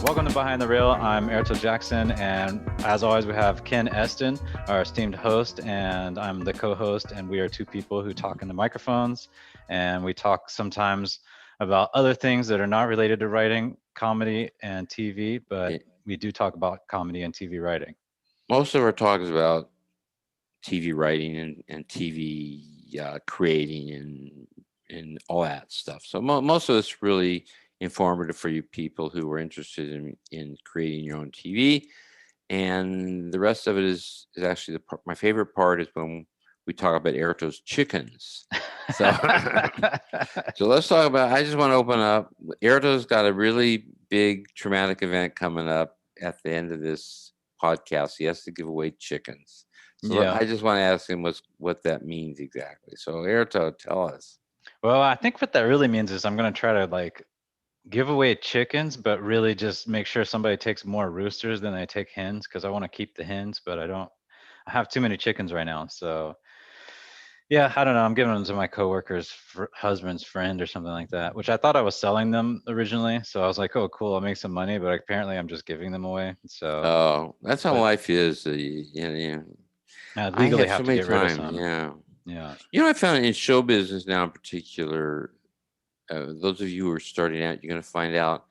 Welcome to Behind the Rail. I'm Airto Jackson, and as always, we have Ken Eston, our esteemed host, and I'm the co-host, and we are two people who talk in the microphones, and we talk sometimes about other things that are not related to writing, comedy, and TV, but Yeah, we do talk about comedy and TV writing. most of our talk is about TV writing and TV creating and all that stuff. So most of it's really informative for you people who are interested in creating your own TV. And the rest of it is actually my favorite part is when we talk about Erto's chickens. So so let's talk about. I just want to open up. Erto's got a really big traumatic event coming up at the end of this podcast. He has to give away chickens. So Yeah. I just want to ask him what that means exactly. So Erto, tell us. Well, I think what that really means is I'm gonna try to give away chickens, but really just make sure somebody takes more roosters than they take hens because I want to keep the hens, but I have too many chickens right now. So yeah, I don't know. I'm giving them to my coworker's husband's friend or something like that, which I thought I was selling them originally. So I was like, oh, cool, I'll make some money, but apparently I'm just giving them away. So, Oh, that's how but life is. I I legally have so have to many get rid of times. some. Yeah. Yeah. I found in show business now in particular, those of you who are starting out, you're going to find out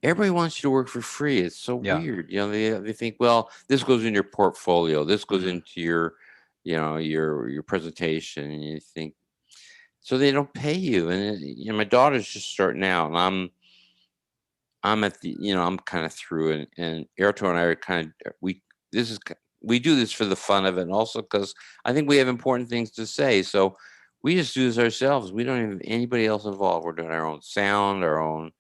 everybody wants you to work for free. It's so Yeah. weird. They think, well, this goes in your portfolio. This goes Hmm. into your presentation, and you think so they don't pay you. And my daughter's just starting out, and I'm at the I'm kind of through, and Erto and I are kind of this is we do this for the fun of it, and also because I think we have important things to say. So we just do this ourselves. We don't even have anybody else involved. We're doing our own sound, our own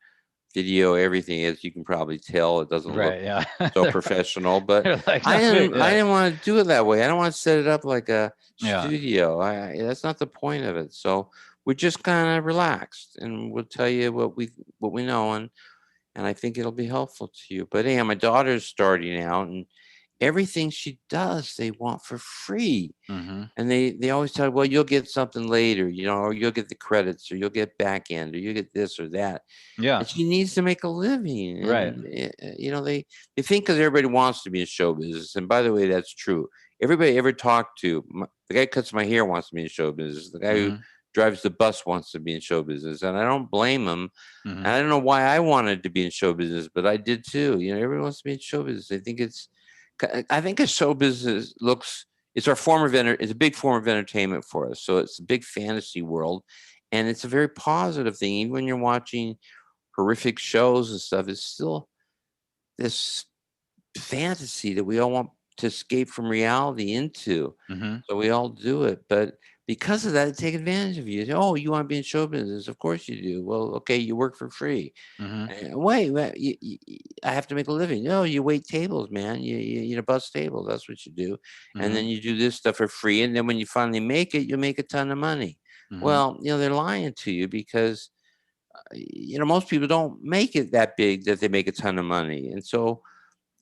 video, everything. As you can probably tell, it doesn't look Right. Yeah. so professional, but They're like, I no, wait, didn't I yeah. didn't want to do it that way. I don't want to set it up like a Yeah. studio. That's not the point of it. So we're just kind of relaxed, and we'll tell you what we know, and I think it'll be helpful to you. But yeah, my daughter's starting out, and everything she does, they want for free. Hmm. And they always tell her, well, you'll get something later, or you'll get the credits, or you'll get back end, or you get this or that. Yeah. And she needs to make a living. Right. And, they think because everybody wants to be in show business. And by the way, that's true. Everybody I ever talked to, the guy who cuts my hair wants to be in show business. The guy who Hmm. drives the bus wants to be in show business. And I don't blame him. Hmm. And I don't know why I wanted to be in show business, but I did too. Everyone wants to be in show business. I think a show business it's our form of it's a big form of entertainment for us. So it's a big fantasy world, and it's a very positive thing. Even when you're watching horrific shows and stuff, it's still this fantasy that we all want to escape from reality into. Hmm. So we all do it. But because of that, they take advantage of you. Oh, you want to be in show business? Of course you do. Well, okay, you work for free. Hmm. Wait, I have to make a living. No, you wait tables, man. You bus tables. That's what you do. And Hmm. then you do this stuff for free. And then when you finally make it, you make a ton of money. Hmm. Well, they're lying to you because most people don't make it that big that they make a ton of money. And so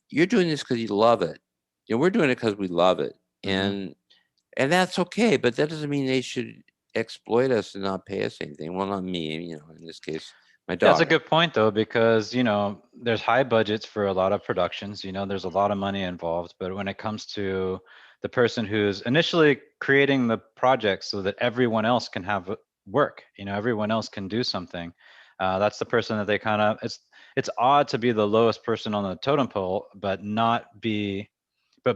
you're doing this because you love it. We're doing it because we love it. Hmm. And that's okay, but that doesn't mean they should exploit us and not pay us anything. Well, not me, in this case, my Yeah, that's a daughter. good point though, because there's high budgets for a lot of productions. There's a lot of money involved, but when it comes to the person who's initially creating the project so that everyone else can have work, everyone else can do something, that's the person that they kind of it's odd to be the lowest person on the totem pole, but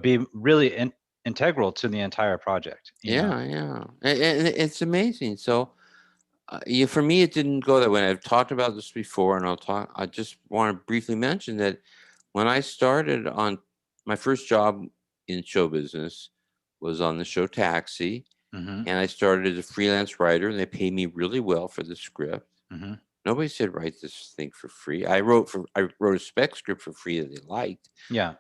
be really integral to the entire project. Yeah, yeah. And it's amazing. So, yeah, for me, it didn't go that way. I've talked about this before, and I just want to briefly mention that when I started on my first job in show business was on the show Taxi, Hmm. and I started as a freelance writer, and they paid me really well for the script. Hmm. Nobody said write this thing for free. I wrote a spec script for free that they liked. Yeah.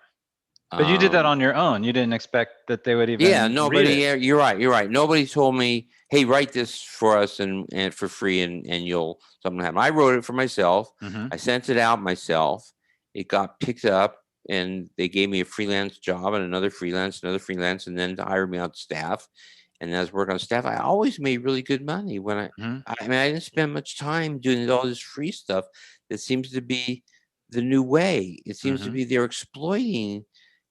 But you did that Um, on your own. You didn't expect that they would yeah, even read nobody. it. Yeah, you're right. You're right. Nobody told me, "Hey, write this for us and for free, and you'll something happen." I wrote it for myself. Hmm. I sent it out myself. It got picked up, and they gave me a freelance job and another freelance, and then hired me on staff. And as I worked on staff, I always made really good money I mean, I didn't spend much time doing all this free stuff that seems to be the new way. It seems to Mhm. be they're exploiting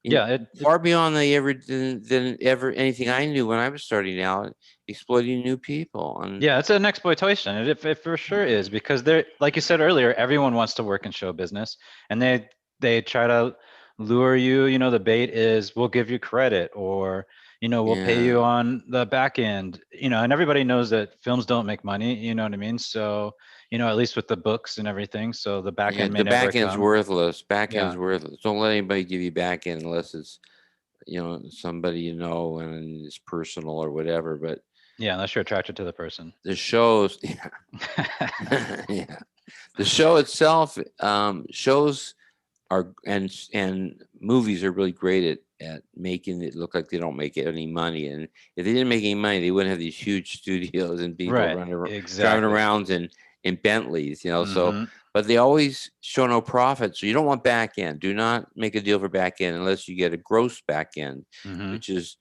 in Yeah, it far beyond they ever than ever anything I knew when I was starting out, exploiting new people. And yeah, it's an exploitation. It for sure is because they're like you said earlier, everyone wants to work in show business, and they try to lure you. You know, the bait is we'll give you credit, or we'll pay yeah, you on the back end. And everybody knows that films don't make money. You know what I mean? So at least with the books and everything, so the back yeah, end may the never back end's come. worthless. Back end's Yeah, worthless. Don't let anybody give you back end unless it's somebody and it's personal or whatever. But yeah, unless you're attracted to the person. the shows, yeah, the show itself, shows and movies are really great at making it look like they don't make any money. And if they didn't make any money, they wouldn't have these huge studios and people Right, running driving exactly. around in Bentleys. So, Mhm, but they always show no profit. So you don't want back end. Do not make a deal for back end unless you get a gross back end, mhm. which is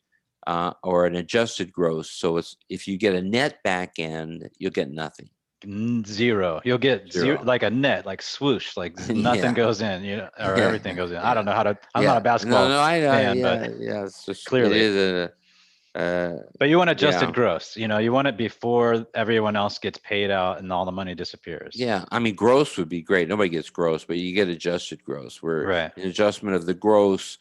or an adjusted gross. So it's if you get a net back end, you'll get nothing. Zero. You'll get zero, Zero. like a net, like swoosh, like nothing Yeah. goes in, or Yeah. everything goes in. I don't Yeah. know how to. I'm not a Yeah. No, basketball no, I fan, but yeah, yeah. It's just it clearly. is But you want yeah, adjusted gross. You want it before everyone else gets paid out and all the money disappears. yeah. I mean, gross would be great. Nobody gets gross, but you get adjusted gross, where Right. an adjustment of the gross,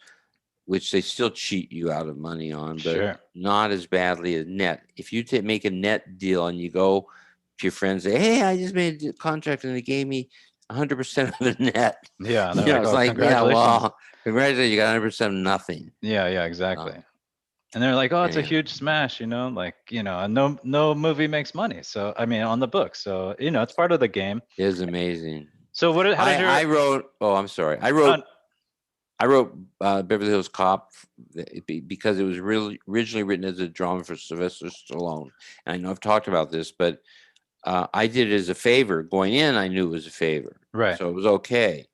which they still cheat you out of money on, but Sure. not as badly as net. If you make a net deal and you go to your friends, say, "Hey, I just made a contract and they gave me 100% of the net," Yeah. And they're like, it's "Oh, like, yeah, congratulations." well, congratulations, you got 100% of nothing. Yeah. Yeah. Uh, Exactly. And they're like, "Oh, it's a Anyhow, huge smash." Like and no movie makes money. So I mean, on the book. So it's part of the game. it is amazing. So how did I your wrote. Oh, I'm sorry. uh, I wrote Beverly Hills Cop because it was really originally written as a drama for Sylvester Stallone. And I know I've talked about this, but I did it as a favor. Going in, I knew it was a favor, right? so it was okay.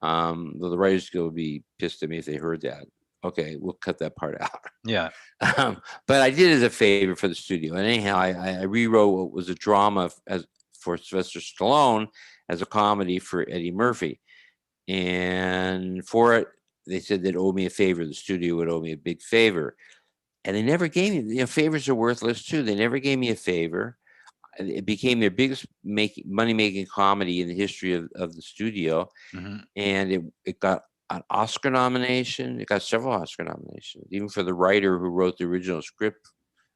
Though the writers guild would be pissed at me if they heard that. Okay, we'll cut that part out. Yeah. But I did it as a favor for the studio. And anyhow, I rewrote what was a drama as for Sylvester Stallone as a comedy for Eddie Murphy. And for it, they said they'd owe me a favor. The studio would owe me a big favor. And they never gave me, favors are worthless too. They never gave me a favor. It became their biggest money making comedy in the history of the studio. Hmm. And it got an Oscar nomination. It got several Oscar nominations, even for the writer who wrote the original script,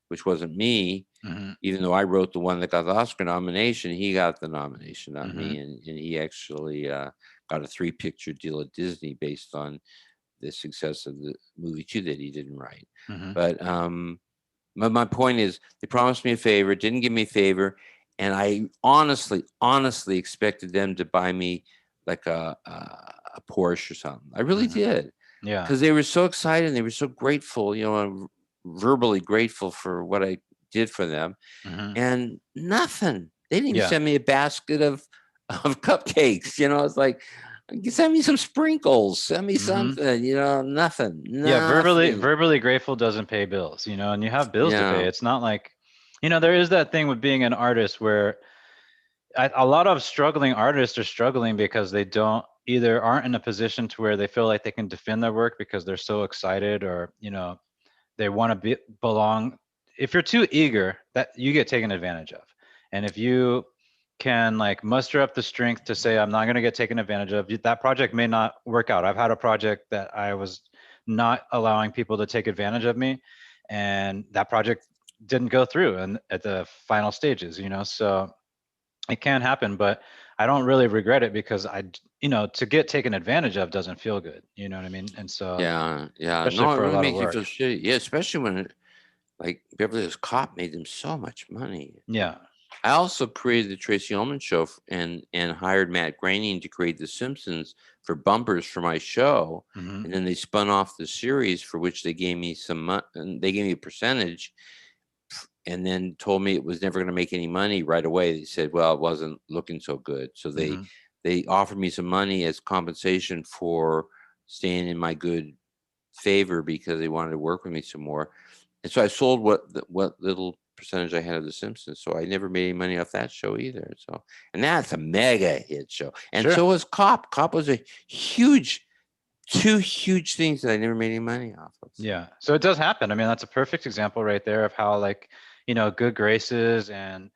which wasn't me. Hmm. Even though I wrote the one that got the Oscar nomination, he got the nomination, not Hmm. me. And he actually got a 3-picture deal at Disney based on the success of the movie too that he didn't write. Hmm. But my point is, they promised me a favor, didn't give me a favor, and I honestly expected them to buy me like a Porsche or something. I really Hmm. did, Yeah. because they were so excited and they were so grateful, verbally grateful for what I did for them, Hmm. and nothing. They didn't even Yeah. send me a basket of cupcakes. It's like, send me some sprinkles, send me Hmm. something. Nothing, Yeah. Verbally nothing. verbally grateful doesn't pay bills. And you have bills to pay. Yeah, It's not like, there is that thing with being an artist where a lot of struggling artists are struggling because they don't either aren't in a position to where they feel like they can defend their work because they're so excited, or they want to belong. If you're too eager, that you get taken advantage of. And if you can like muster up the strength to say I'm not going to get taken advantage of, that project may not work out. I've had a project that I was not allowing people to take advantage of me, and that project didn't go through and at the final stages. So it can happen, but I don't really regret it because to get taken advantage of doesn't feel good. You know what I mean? And so, yeah, yeah. especially No, it for a really lot of makes you feel work. shitty. Yeah, especially when like Beverly Hills Cop made them so much money. Yeah. I also created the Tracy Ullman show and hired Matt Groening to create The Simpsons for bumpers for my show, Hmm. and then they spun off the series for which they gave me they gave me a percentage, and then told me it was never going to make any money right away. They said, well, it wasn't looking so good, so Hmm. they offered me some money as compensation for staying in my good favor because they wanted to work with me some more. And so I sold what little percentage I had of The Simpsons. So I never made any money off that show either. So, and that's a mega hit show. And Sure. so was Cop. Cop was a huge, two huge things that I never made any money off of. So. Yeah. So it does happen. I mean, that's a perfect example right there of how like, good graces and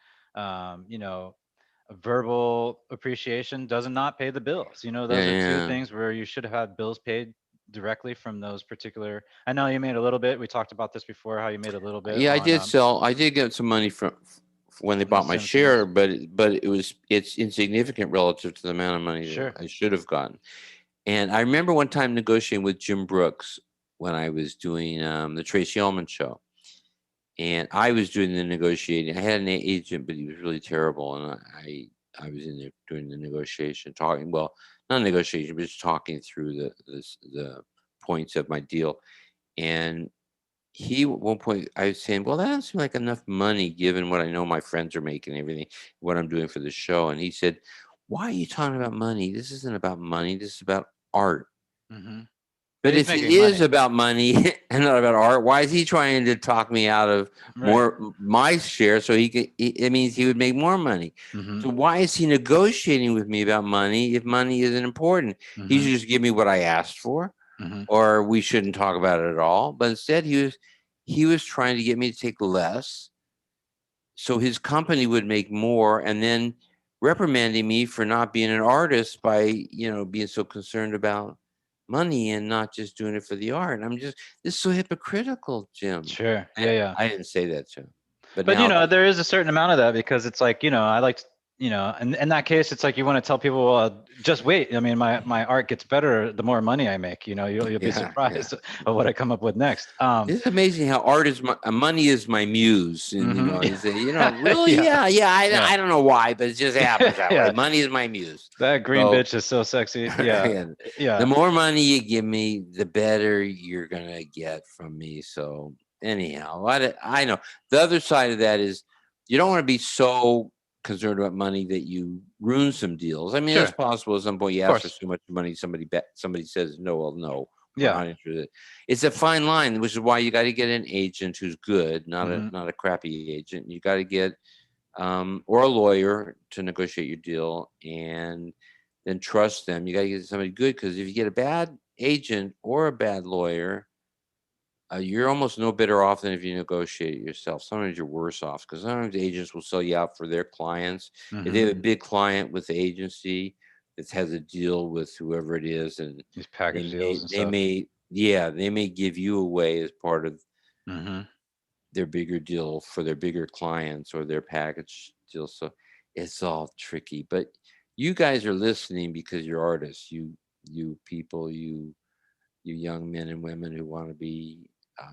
verbal appreciation does not pay the bills. Yeah, Those are two yeah. things where you should have had bills paid directly from those particular. I know you made a little bit. We talked about this before, how you made a little bit Yeah, I on did sell. I did get some money from when they The bought my share, Simpsons. but it's insignificant relative to the amount of money that Sure. I should have gotten. And I remember one time negotiating with Jim Brooks when I was doing the Tracy Ullman show, and I was doing the negotiating. I had an agent, but he was really terrible, and I was in there doing the negotiation, talking. Well, not negotiation, but just talking through the points of my deal. And he at one point I was saying, well, that doesn't seem like enough money given what I know my friends are making and everything, what I'm doing for the show. And he said, why are you talking about money? This isn't about money. This is about art. Hmm. But But he's if it making is money. about money and not about art, why is he trying to talk me out of Right. more my share so he could? It means he would make more money. Hmm. So why is he negotiating with me about money if money isn't important? He Hmm. should just give me what I asked for, Hmm. or we shouldn't talk about it at all. But instead, he was trying to get me to take less so his company would make more, and then reprimanding me for not being an artist by being so concerned about money and not just doing it for the art. I'm just this is so hypocritical, Jim. Sure. I, Yeah. Yeah. I didn't say that to him, but But now there is a certain amount of that because it's like, I like to, in that case, it's like you want to tell people, well, just wait. I mean, my art gets better the more money I make. You'll be yeah, yeah. surprised of what I come up with next. It's amazing how art is money is my muse, and Mhm. he said, really, Yeah, yeah, yeah. yeah, I don't know why, but it just happens that way. yeah. Money is my muse. That green So bitch is so sexy. Yeah, yeah, the yeah, more money you give me, the better you're gonna get from me. So anyhow, I know the other side of that is you don't want to be so concerned about money that you ruin some deals. I mean, sure, it's of possible at some point you ask for course. so much money, somebody says no. Well, no, we're Yeah. not interested. It's a fine line, which is why you got to get an agent who's good, not a Hmm. not a crappy agent. You got to get or a lawyer to negotiate your deal, and then trust them. You got to get somebody good because if you get a bad agent or a bad lawyer, you're almost no better off than if you negotiate it yourself. Sometimes you're worse off because sometimes agents will sell you out for their clients. If they Hmm. have a big client with the agency that has a deal with whoever it is, and These package deals and they stuff. may yeah they may give you away as part of Hmm. their bigger deal for their bigger clients or their package deal. So it's all tricky. But you guys are listening because you're artists. You people, you young men and women who want to be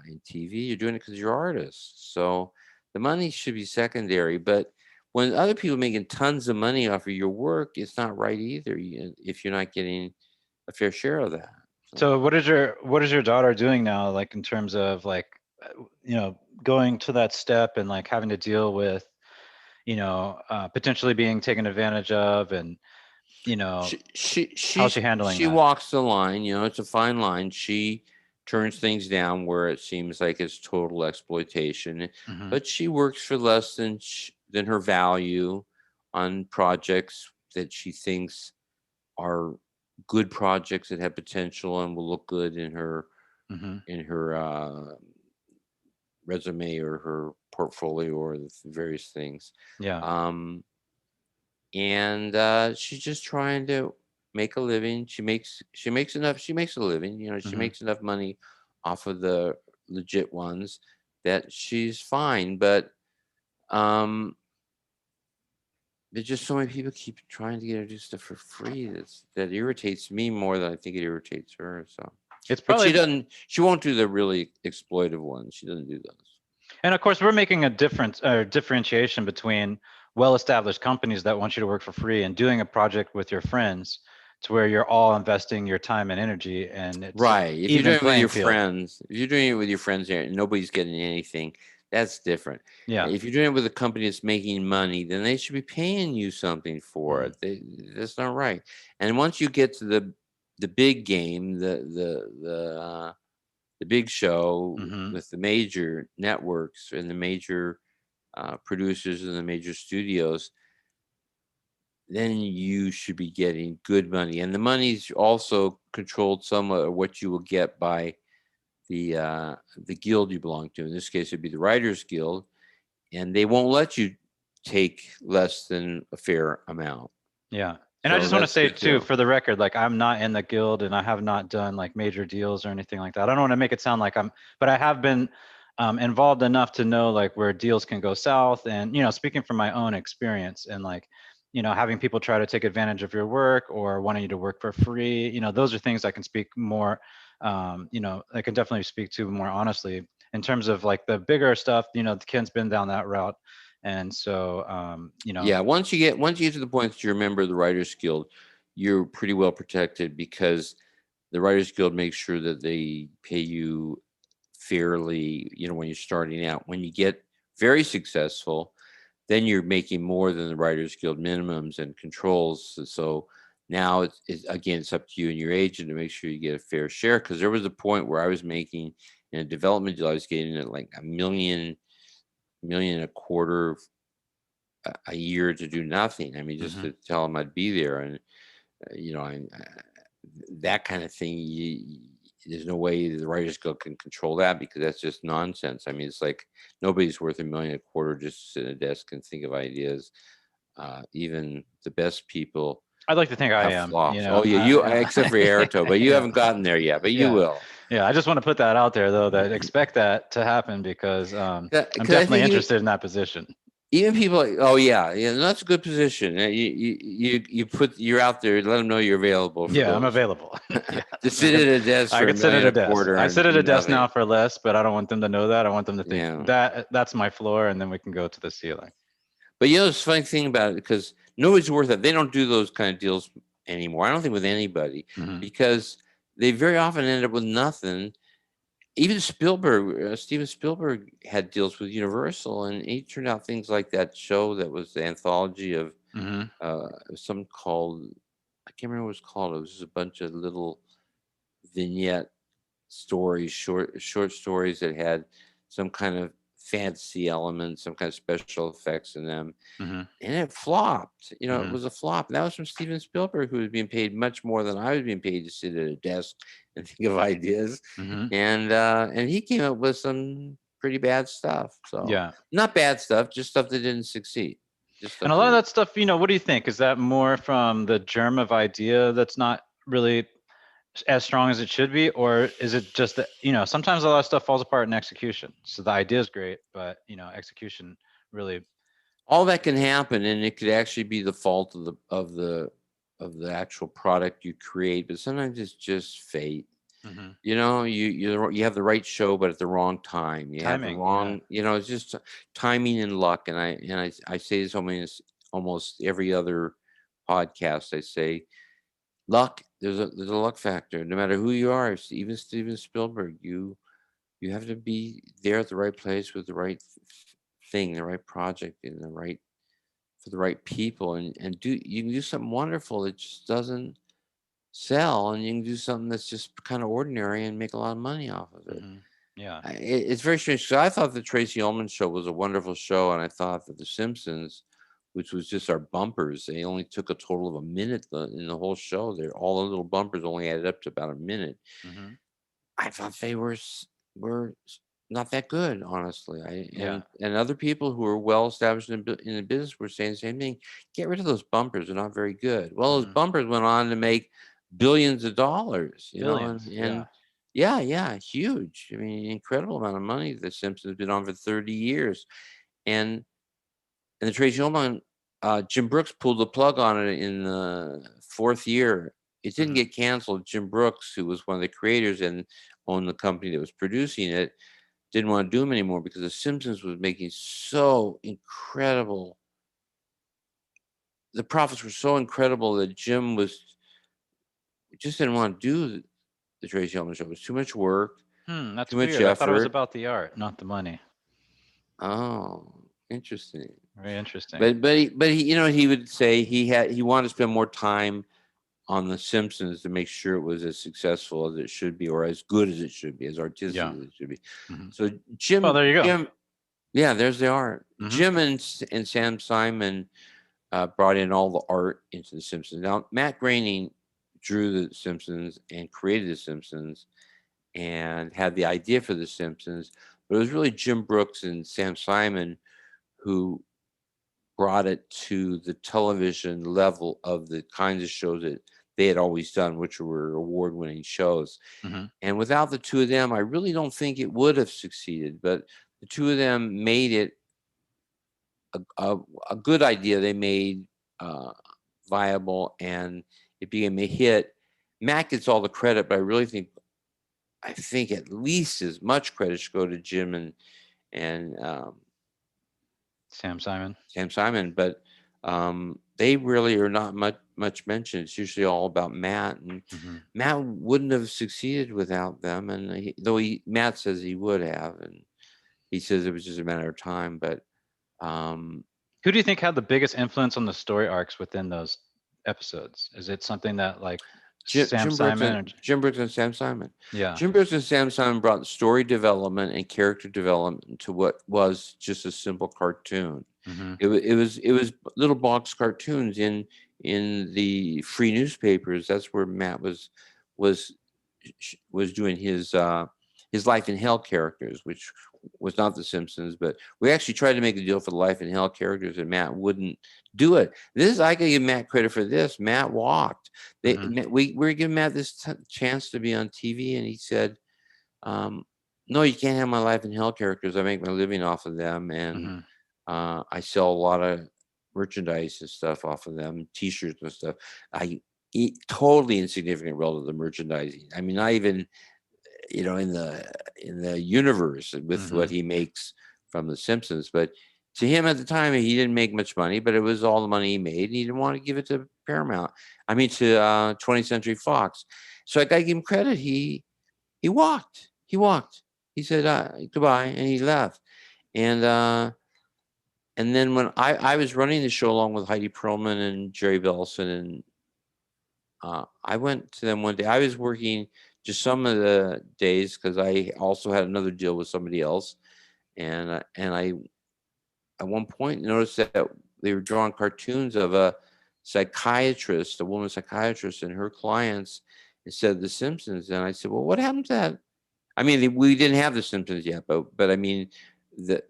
in TV. You're doing it because you're artists. So the money should be secondary. But when other people are making tons of money off of your work, it's not right either. If you're not getting a fair share of that. So. So what is your daughter doing now, like in terms of like, going to that step and like having to deal with, potentially being taken advantage of, and how's she handling She that? walks the line. It's a fine line. She turns things down where it seems like it's total exploitation, Hmm. but she works for less than her value on projects that she thinks are good projects that have potential and will look good Hmm. in her resume or her portfolio or the various things. Yeah. Um, and she's just trying to make a living. She makes enough. She makes a living. She Hmm. makes enough money off of the legit ones that she's fine. But um, there's just so many people keep trying to get her to do stuff for free. That irritates me more than I think it irritates her. So, It's but she probably, doesn't. She won't do the really exploitive ones. She doesn't do those. and of course, we're making a difference or differentiation between well-established companies that want you to work for free and doing a project with your friends to where you're all investing your time and energy, and it's an Right. If you're even doing it with playing your field. friends, if you're doing it with your friends here and nobody's getting anything, that's different. Yeah. If you're doing it with a company that's making money, then they should be paying you something for Hmm. it. That's not right. And once you get to the big game, the big show Hmm. with the major networks and the major producers in the major studios, then you should be getting good money. And the money's also controlled somewhat of what you will get by the guild you belong to. In this case, it'd be the Writers Guild, and they won't let you take less than a fair amount. Yeah. And I So just want to that's say good too, too. for the record, like I'm not in the guild and I have not done like major deals or anything like that. I don't want to make it sound like but I have been involved enough to know like where deals can go south. And, speaking from my own experience and like, having people try to take advantage of your work or wanting you to work for free, those are things I can speak more, I can definitely speak to more honestly in terms of like the bigger stuff, Ken's been down that route. And so, Yeah, once you get to the point that you're a member of the Writers Guild, you're pretty well protected because the Writers Guild makes sure that they pay you fairly, when you're starting out. When you get very successful, then you're making more than the Writers Guild minimums and controls. So now again, it's up to you and your agent to make sure you get a fair share. Because there was a point where I was making in a development deal, I was getting at like a million and a quarter a year to do nothing. I mean, just mhm. to tell them I'd be there, and that kind of thing. There's no way the Writers Guild can control that because that's just nonsense. I mean, it's like nobody's worth a million a quarter just to sit at a desk and think of ideas. Even the best people I'd like to think I have am, flops. Oh yeah, you except for Airto, but you yeah, haven't gotten there yet. But you yeah, will. yeah. I just want to put that out there though, that expect that to happen because I'm Because I definitely think interested in that position. even people like, oh yeah, that's a good position. You're out there. Let them know you're available for Yeah, I'm those. available. Yeah, To sit at a desk I for a could sit at million a a desk. quarter I and sit at do a desk now nothing. for less, but I don't want them to know that. I want them to think Yeah. that that's my floor, and then we can go to the ceiling. But it's funny thing about it because nobody's worth it. They don't do those kind of deals anymore. I don't think with anybody Hmm. because they very often end up with nothing. Even Spielberg, Steven Spielberg had deals with Universal, and he turned out things like that show that was the anthology of Hmm. some called, I can't remember what it was called. It was just a bunch of little vignette stories, short stories that had some kind of fantasy element, some kind of special effects in them, Hmm. and it flopped. It Hmm. was a flop. And that was from Steven Spielberg, who was being paid much more than I was being paid to sit at a desk and think of ideas. Hmm. And he came up with some pretty bad stuff. So Yeah, not bad stuff, just stuff that didn't succeed. Just and stuff a lot of that that stuff, what do you think? Is that more from the germ of idea that's not really as strong as it should be, or is it just that sometimes a lot of stuff falls apart in execution? So the idea is great, but execution really. all that can happen, and it could actually be the fault of the actual product you create. But sometimes it's just fate. Hmm. You have the right show, but at the wrong time. You have the Timing, yeah. wrong. It's just timing and luck. And I say this almost every other podcast. I say luck. There's a luck factor. No matter who you are, even Steven Spielberg, you have to be there at the right place with the right thing, the right project, and the right for the right people, and you can do something wonderful that just doesn't sell, and you can do something that's just kind of ordinary and make a lot of money off of it. Hmm. Yeah. It's very strange. So I thought the Tracy Ullman show was a wonderful show, and I thought that The Simpsons, which was just our bumpers, they only took a total of a minute in the whole show. They're all the little bumpers only added up to about a minute. Hmm. I thought they were not that good, honestly. Yeah. And other people who are well established in the business were saying the same thing. Get rid of those bumpers; they're not very good. Well, those Hmm. bumpers went on to make billions of dollars, Billions. and Yeah. yeah, huge. I mean, incredible amount of money. The Simpsons have been on for 30 years, and and the Tracy Ullman, Jim Brooks pulled the plug on it in the fourth year. It didn't Hmm. get canceled. Jim Brooks, who was one of the creators and owned the company that was producing it, didn't want to do them anymore because The Simpsons was making so incredible. The profits were so incredible that Jim was just didn't want to do the Tracy Ullman show. It was too much work, too That's much weird. I thought it was effort. about the art, not the money. Oh, interesting. Very interesting. But he would say he wanted to spend more time on The Simpsons to make sure it was as successful as it should be, or as good as it should be, as artistic Yeah. as it should be. Hmm. So Well, Jim there you go. Jim Yeah, there's the art. Mhm. Jim and Sam Simon brought in all the art into The Simpsons. Now, Matt Groening drew The Simpsons and created The Simpsons and had the idea for The Simpsons, but it was really Jim Brooks and Sam Simon who brought it to the television level of the kinds of shows that they had always done, which were award-winning shows. Mhm. And without the two of them, I really don't think it would have succeeded. But the two of them made it a good idea. They made uh, viable, and it became a hit. Matt gets all the credit, but I think at least as much credit should go to Jim and Sam Simon. Sam Simon, but they really are not much mentioned. It's usually all about Matt, and Mhm. Matt wouldn't have succeeded without them. And though Matt says he would have, and he says it was just a matter of time. But um, Who do you think had the biggest influence on the story arcs within those episodes? Is it something that like Jim, Sam Jim Brooks Simon and or Jim Brooks and Sam Simon. yeah. Jim Brooks and Sam Simon brought story development and character development to what was just a simple cartoon. Mhm. It was little box cartoons in the free newspapers. That's where Matt was was doing his Life in Hell characters, which was not The Simpsons, but we actually tried to make a deal for the Life in Hell characters, and Matt wouldn't do it. This I gotta give Matt credit for this. Matt walked. Mhm. We were giving Matt this chance to be on TV, and he said, um, "No, you can't have my Life in Hell characters. I make my living off of them, and Mhm. I sell a lot of merchandise and stuff off of them, T-shirts and stuff. I eat totally insignificant relative to the merchandising. I mean, not even in the universe with what Mhm. he makes from The Simpsons. But to him at the time, he didn't make much money, but it was all the money he made, and he didn't want to give it to Paramount. I mean, to 20th Century Fox. So I got to give him credit. He walked. He walked. He said goodbye, and he left. And then when I was running the show along with Heidi Perlman and Jerry Belson, and I went to them one day. I was working just some of the days because I also had another deal with somebody else, and I at one point noticed that they were drawing cartoons of a psychiatrist, a woman psychiatrist, and her clients instead of The Simpsons. And I said, "Well, what happened to that?" I mean, we didn't have The Simpsons yet, but I mean, the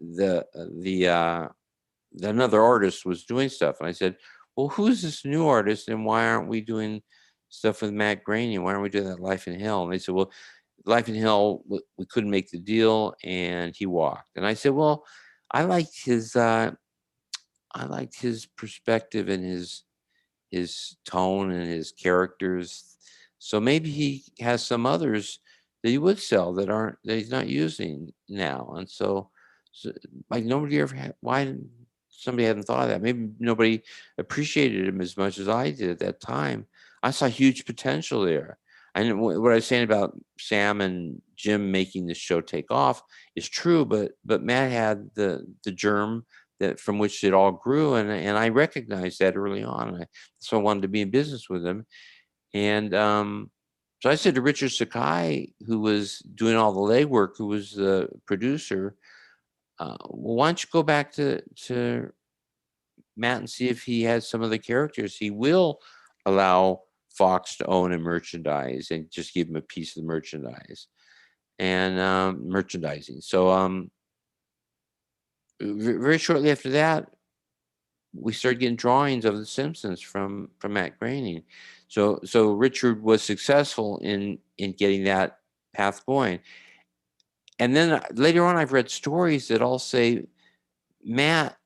another artist was doing stuff. And I said, "Well, who's this new artist, and why aren't we doing stuff with Matt Groening? Why aren't we doing that Life in Hell?" And they said, "Well, Life in Hell, we couldn't make the deal, and he walked." And I said, "Well, I liked his I liked his perspective and his tone and his characters. So maybe he has some others that he would sell that he's not using now." And so like nobody ever had somebody hadn't thought of that. Maybe nobody appreciated him as much as I did at that time. I saw huge potential there. And what I was saying about Sam and Jim making the show take off is true, but Matt had the germ that from which it all grew, and I recognized that early on. So I wanted to be in business with him. And so I said to Richard Sakai, who was doing all the legwork, who was the producer, well, why don't you go back to Matt and see if he has some of the characters he will allow Fox to own and merchandise, and just give him a piece of the merchandise and merchandising. So very shortly after that, we started getting drawings of the Simpsons from Matt Groening. So Richard was successful in getting that path going. And then later on, I've read stories that all say Matt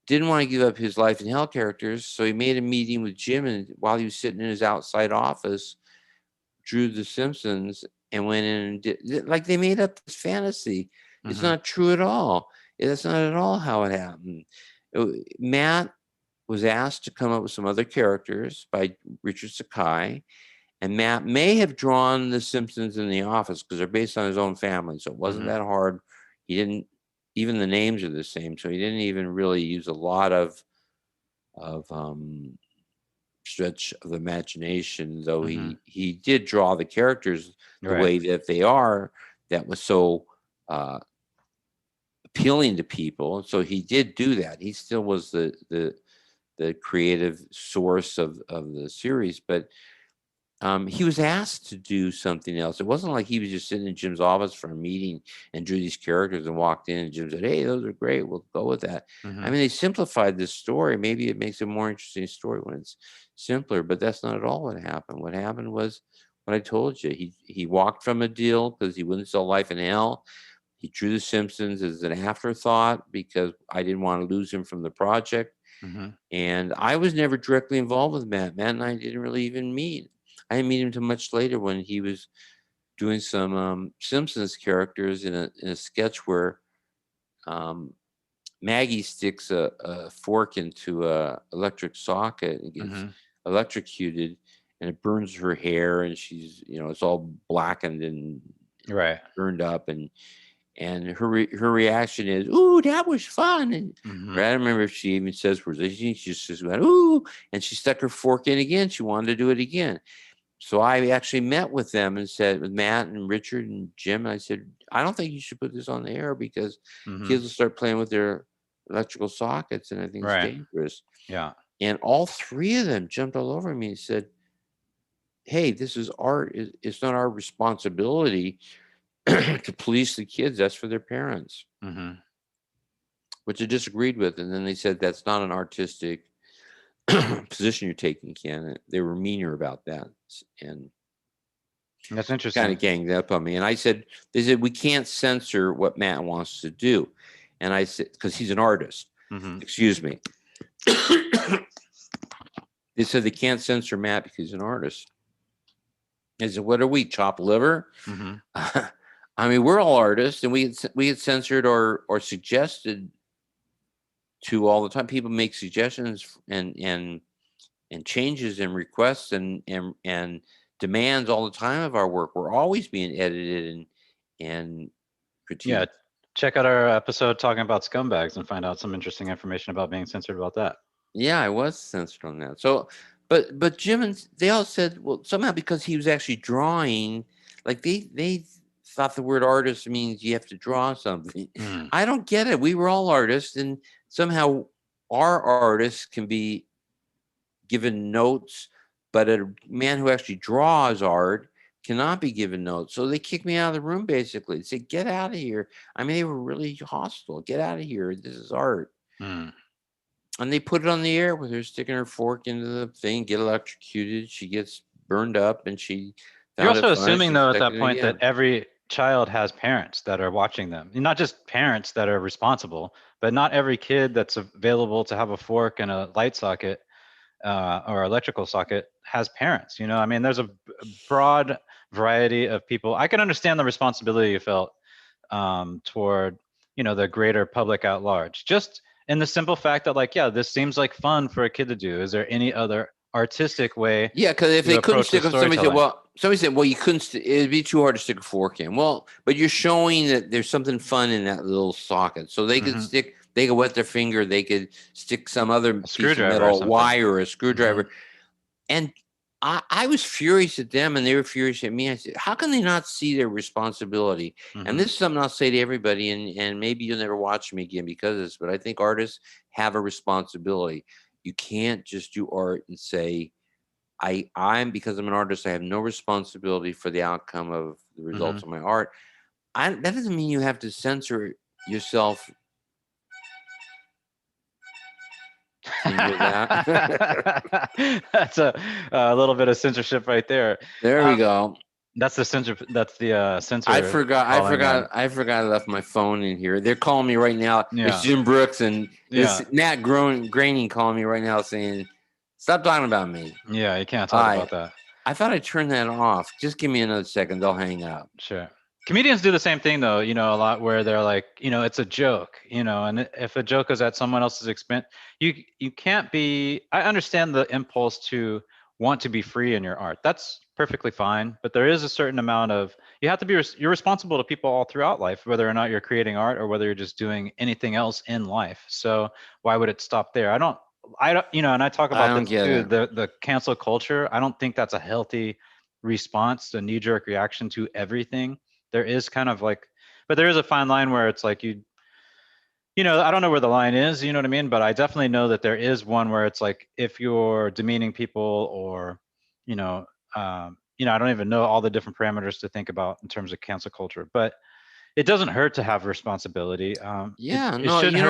didn't want to give up his Life in Hell characters, so he made a meeting with Jim, and while he was sitting in his outside office, drew the Simpsons and went in and did like they made up this fantasy. It's Mhm. not true at all. That's not at all how it happened. Matt was asked to come up with some other characters by Richard Sakai, and Matt may have drawn The Simpsons in The Office because they're based on his own family, so it wasn't Mhm. that hard. He didn't even the names are the same, so he didn't even really use a lot of stretch of the imagination, though Mhm. he did draw the characters the Right. way that they are. That was so uh, appealing to people. And so he did do that. He still was the creative source of the series, but he was asked to do something else. It wasn't like he was just sitting in Jim's office for a meeting and drew these characters and walked in and Jim said, "Hey, those are great. We'll go with that." I Mhm. mean, they simplified this story. Maybe it makes a more interesting story when it's simpler, but that's not at all what happened. What happened was what I told you. He walked from a deal because he wouldn't sell Life in Hell. He drew The Simpsons as an afterthought because I didn't want to lose him from the project. Mhm. And I was never directly involved with Matt. Matt and I didn't really even meet. I didn't meet him until much later when he was doing some Simpsons characters in a sketch where um, Maggie sticks a fork into a electric socket and gets Mhm. electrocuted, and it burns her hair, and she's it's all blackened and Right. burned up, and her reaction is, "Ooh, that was fun." And Mhm. I don't remember if she even says words. I think she just went, "Ooh," and she stuck her fork in again. She wanted to do it again. So I actually met with them and said, with Matt and Richard and Jim, I said, "I don't think you should put this on the air because Mhm. kids will start playing with their electrical sockets, and I think it's Right. dangerous." Yeah. And all three of them jumped all over me and said, "Hey, this is art. It's not our responsibility to police the kids. That's for their parents," Mhm. which I disagreed with. And then they said, "That's not an artistic position you're taking, Ken." They were meaner about that and That's kind interesting. of ganged up on me. And I said, they said, "We can't censor what Matt wants to do." And I said, because he's an artist, Mhm. excuse me. They said they can't censor Matt because he's an artist. I said, "What are we, chopped liver?" Mhm. I mean, we're all artists, and we get censored or suggested to all the time. People make suggestions and changes and requests and demands all the time of our work. We're always being edited and Yeah. critiqued. Check out our episode talking about scumbags and find out some interesting information about being censored about that. Yeah, I was censored on that. So, but Jim and they all said, well, somehow because he was actually drawing, like they thought the word artist means you have to draw something. Mm. I don't get it. We were all artists, and somehow our artists can be given notes, but a man who actually draws art cannot be given notes. So they kicked me out of the room basically. They said, "Get out of here." I mean, they were really hostile. "Get out of here. This is art." Mm. And they put it on the air with her sticking her fork into the thing, get electrocuted. She gets burned up, and she You're found it also funny. assuming She though at stuck that it point that again. every child has parents that are watching them. Not just parents that are responsible, but not every kid that's available to have a fork and a light socket or electrical socket has parents. I mean, there's a broad variety of people. I can understand the responsibility you felt toward the greater public at large. Just in the simple fact that, like, yeah, this seems like fun for a kid to do. Is there any other artistic way Yeah, because if to they couldn't approach the stick, storytelling? somebody said, "Well, you couldn't. It'd be too hard to stick a fork in." Well, but you're showing that there's something fun in that little socket, so they could Hmm. stick. They could wet their finger. They could stick some other A piece of screwdriver or metal, something. wire, or a Hmm. screwdriver. And I was furious at them, and they were furious at me. I said, "How can they not see their responsibility?" And Hmm. this is something I'll say to everybody, and maybe you'll never watch me again because of this, but I think artists have a responsibility. You can't just do art and say, I'm because I'm an artist, I have no responsibility for the outcome of the results Hmm. of my art. That doesn't mean you have to censor yourself. Can you hear that? That's a little bit of censorship right there. There we Um, go. that's the censor. That's the I censor forgot. I calling forgot. them. I forgot. I left my phone in here. They're calling me right now. It's Yeah, Jim Brooks and it's yeah, Nat Groening calling me right now saying, "Stop talking about me." yeah. You can't talk I about that. I thought I turned that off. Just give me another second. They'll hang up. Sure. Comedians do the same thing though, a lot where they're like, it's a joke, and if a joke is at someone else's expense, you can't be I understand the impulse to want to be free in your art. That's perfectly fine, but there is a certain amount of you have to be you're responsible to people all throughout life, whether or not you're creating art or whether you're just doing anything else in life. So why would it stop there? I don't, and I talk I about don't this get too, it. the cancel culture. I don't think that's a healthy response, a knee-jerk reaction to everything. There is kind of like, but there is a fine line where it's like I don't know where the line is, you know what I mean? But I definitely know that there is one where it's like if you're demeaning people or, you know, I don't even know all the different parameters to think about in terms of cancel culture, but it doesn't hurt to have responsibility. It Yeah, it no, shouldn't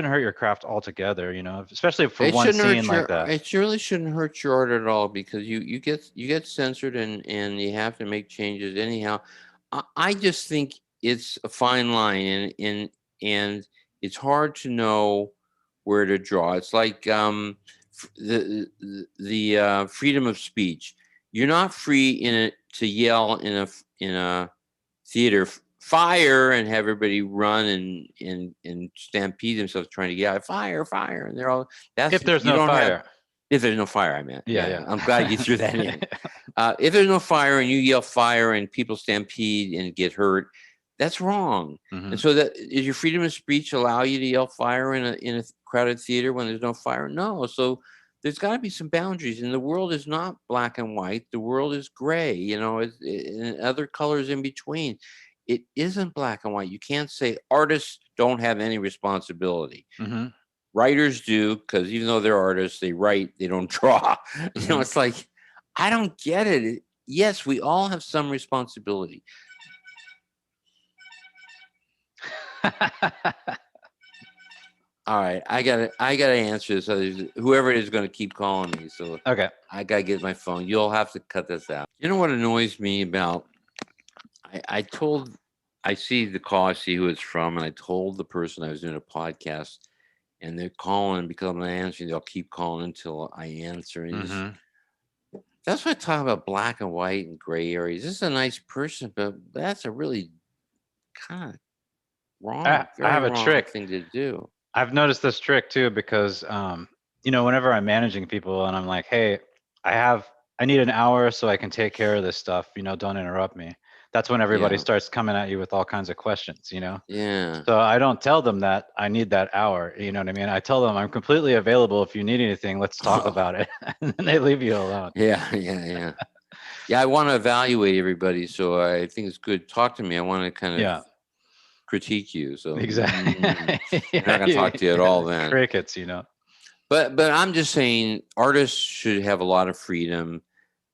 hurt your craft altogether, especially for it one shouldn't scene hurt like your. that. It really shouldn't hurt your art at all because you get censored and you have to make changes anyhow. I just think it's a fine line and it's hard to know where to draw. It's like the freedom of speech. You're not free to yell in a theater fire and have everybody run and stampede themselves trying to get out fire fire and they're all that's If there's you no don't have fire. if there's no fire I meant Yeah, yeah yeah. I'm glad you threw that in if there's no fire and you yell fire and people stampede and get hurt that's wrong and Hmm. so that is your freedom of speech allow you to yell fire in a crowded theater when there's no fire no so there's got to be some boundaries and the world is not black and white the world is gray and other colors in between it isn't black and white. You can't say artists don't have any responsibility. Hmm. Writers do because even though they're artists, they write, they don't draw. Hmm. It's like I don't get it. Yes, we all have some responsibility. All right, I gotta answer this. Whoever it is going to keep calling me, so Okay. I gotta get my phone. You'll have to cut this out. You know what annoys me about? I see the call, I see who it's from, and I told the person I was doing a podcast, and they're calling because I'm not answering. They'll keep calling until I answer. And Hmm. that's what I talk about black and white and gray areas. This is a nice person, but that's a really kind of I, wrong, I very have a wrong trick. thing to do. I've noticed this trick too because whenever I'm managing people and I'm like, hey, I need an hour so I can take care of this stuff, don't interrupt me. That's when everybody Yeah, starts coming at you with all kinds of questions. yeah, So I don't tell them that I need that hour, you know what I mean? I tell them I'm completely available if you need anything, let's talk about it. And then they leave you alone. yeah, yeah, yeah. Yeah, I want to evaluate everybody, so I think it's good. Talk to me. I want to kind of Yeah, critique you. So exactly. I'm not Yeah, going to talk to you at all then. crickets. But I'm just saying artists should have a lot of freedom,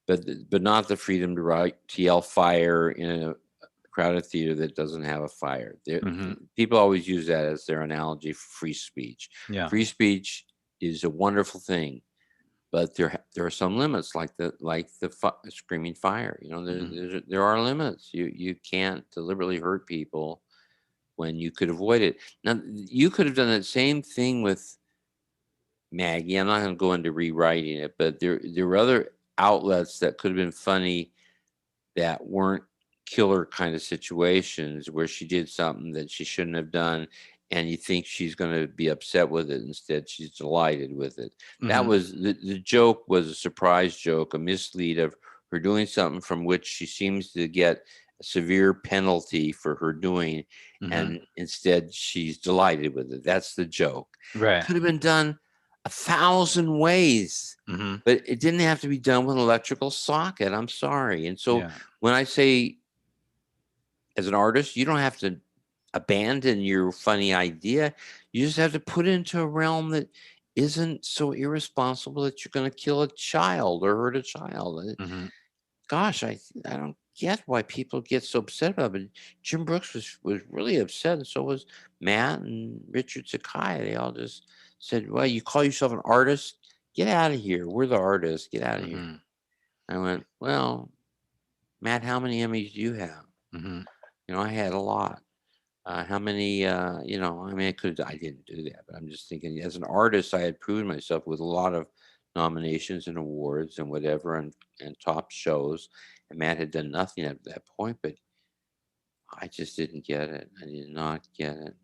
but not the freedom to write to yell fire in a crowded theater that doesn't have a fire. Hmm. People always use that as their analogy for free speech. Yeah. Free speech is a wonderful thing, but there are some limits, like the screaming fire. Hmm. There are limits. You can't deliberately hurt people when you could avoid it. Now you could have done that same thing with Maggie. I'm not going to go into rewriting it, but there were other outlets that could have been funny that weren't killer kind of situations where she did something that she shouldn't have done, and you think she's going to be upset with it. Instead, she's delighted with it. That Hmm. was the joke was a surprise joke, a mislead of her doing something from which she seems to get a severe penalty for her doing, Hmm. and instead she's delighted with it. That's the joke. Right. Could have been done 1,000 ways, Hmm. but it didn't have to be done with an electrical socket. I'm sorry. And so Yeah. when I say as an artist, you don't have to abandon your funny idea. You just have to put it into a realm that isn't so irresponsible that you're going to kill a child or hurt a child. Hmm. Gosh, I don't get why people get so upset about it. Jim Brooks was really upset, and so was Matt and Richard Sakai. They all just said, "Well, you call yourself an artist? Get out of here. We're the artists. Get out of here." Hmm. I went, "Well, Matt, how many Emmys do you have?" Hmm. I had a lot. How many? I mean, I didn't do that, but I'm just thinking, as an artist, I had proven myself with a lot of nominations and awards and whatever, and top shows. And Matt had done nothing at that point, but I just didn't get it. I did not get it.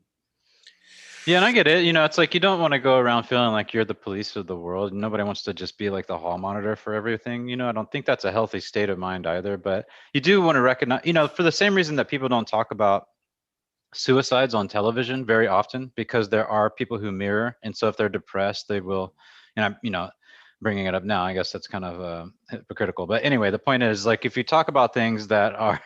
Yeah, and I get it. It's like you don't want to go around feeling like you're the police of the world. Nobody wants to just be like the hall monitor for everything. I don't think that's a healthy state of mind either. But you do want to recognize, for the same reason that people don't talk about suicides on television very often, because there are people who mirror. And so if they're depressed, they will, and I'm, bringing it up now, I guess that's kind of hypocritical. But anyway, the point is, like, if you talk about things that are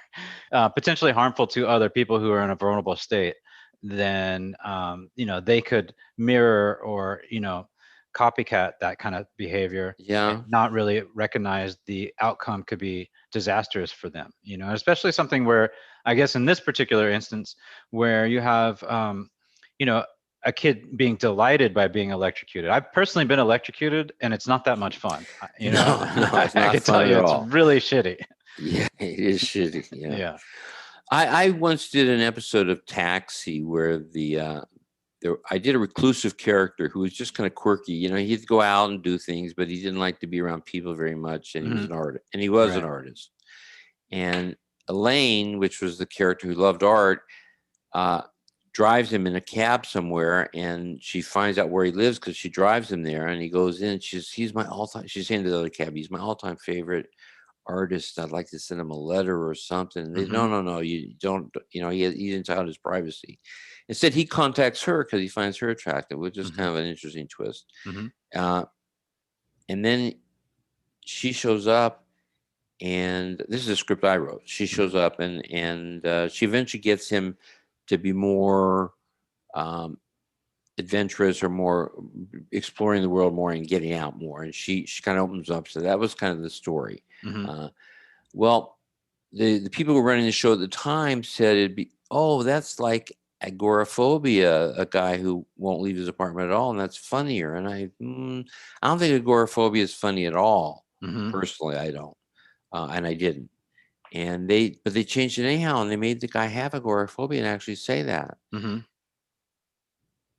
potentially harmful to other people who are in a vulnerable state, then they could mirror or copycat that kind of behavior and Yeah. not really recognize the outcome could be disastrous for them. Especially something where, I guess in this particular instance, where you have you know a kid being delighted by being electrocuted. I've personally been electrocuted, and it's not that much fun. No, no, it's I not can tell fun you at it's all. really shitty. Yeah, it is shitty. Yeah. Yeah. I once did an episode of Taxi where I did a reclusive character who was just kind of quirky. He'd go out and do things, but he didn't like to be around people very much, and he was Hmm. an artist, and he was an Right. artist. And Elaine, which was the character who loved art, uh, drives him in a cab somewhere, and she finds out where he lives because she drives him there. And he goes in. He's my all time. She's saying to the other cab, he's my all time favorite artist. I'd like to send him a letter or something. And they, Hmm. no, no, no, you don't. He's entitled to his privacy. Instead, he contacts her because he finds her attractive, which is kind Hmm. of an interesting twist. Hmm. Uh, and then she shows up, and this is a script I wrote. She shows up, and she eventually gets him to be more um, adventurous or more exploring the world more and getting out more. And she kind of opens up. So that was kind of the story. Hmm. Uh, well, the people who were running the show at the time said it'd be, oh, that's like agoraphobia, a guy who won't leave his apartment at all, and that's funnier. And I don't think agoraphobia is funny at all. Hmm. Personally, I don't, and I didn't. But they changed it anyhow, and they made the guy have agoraphobia and actually say that. Hmm.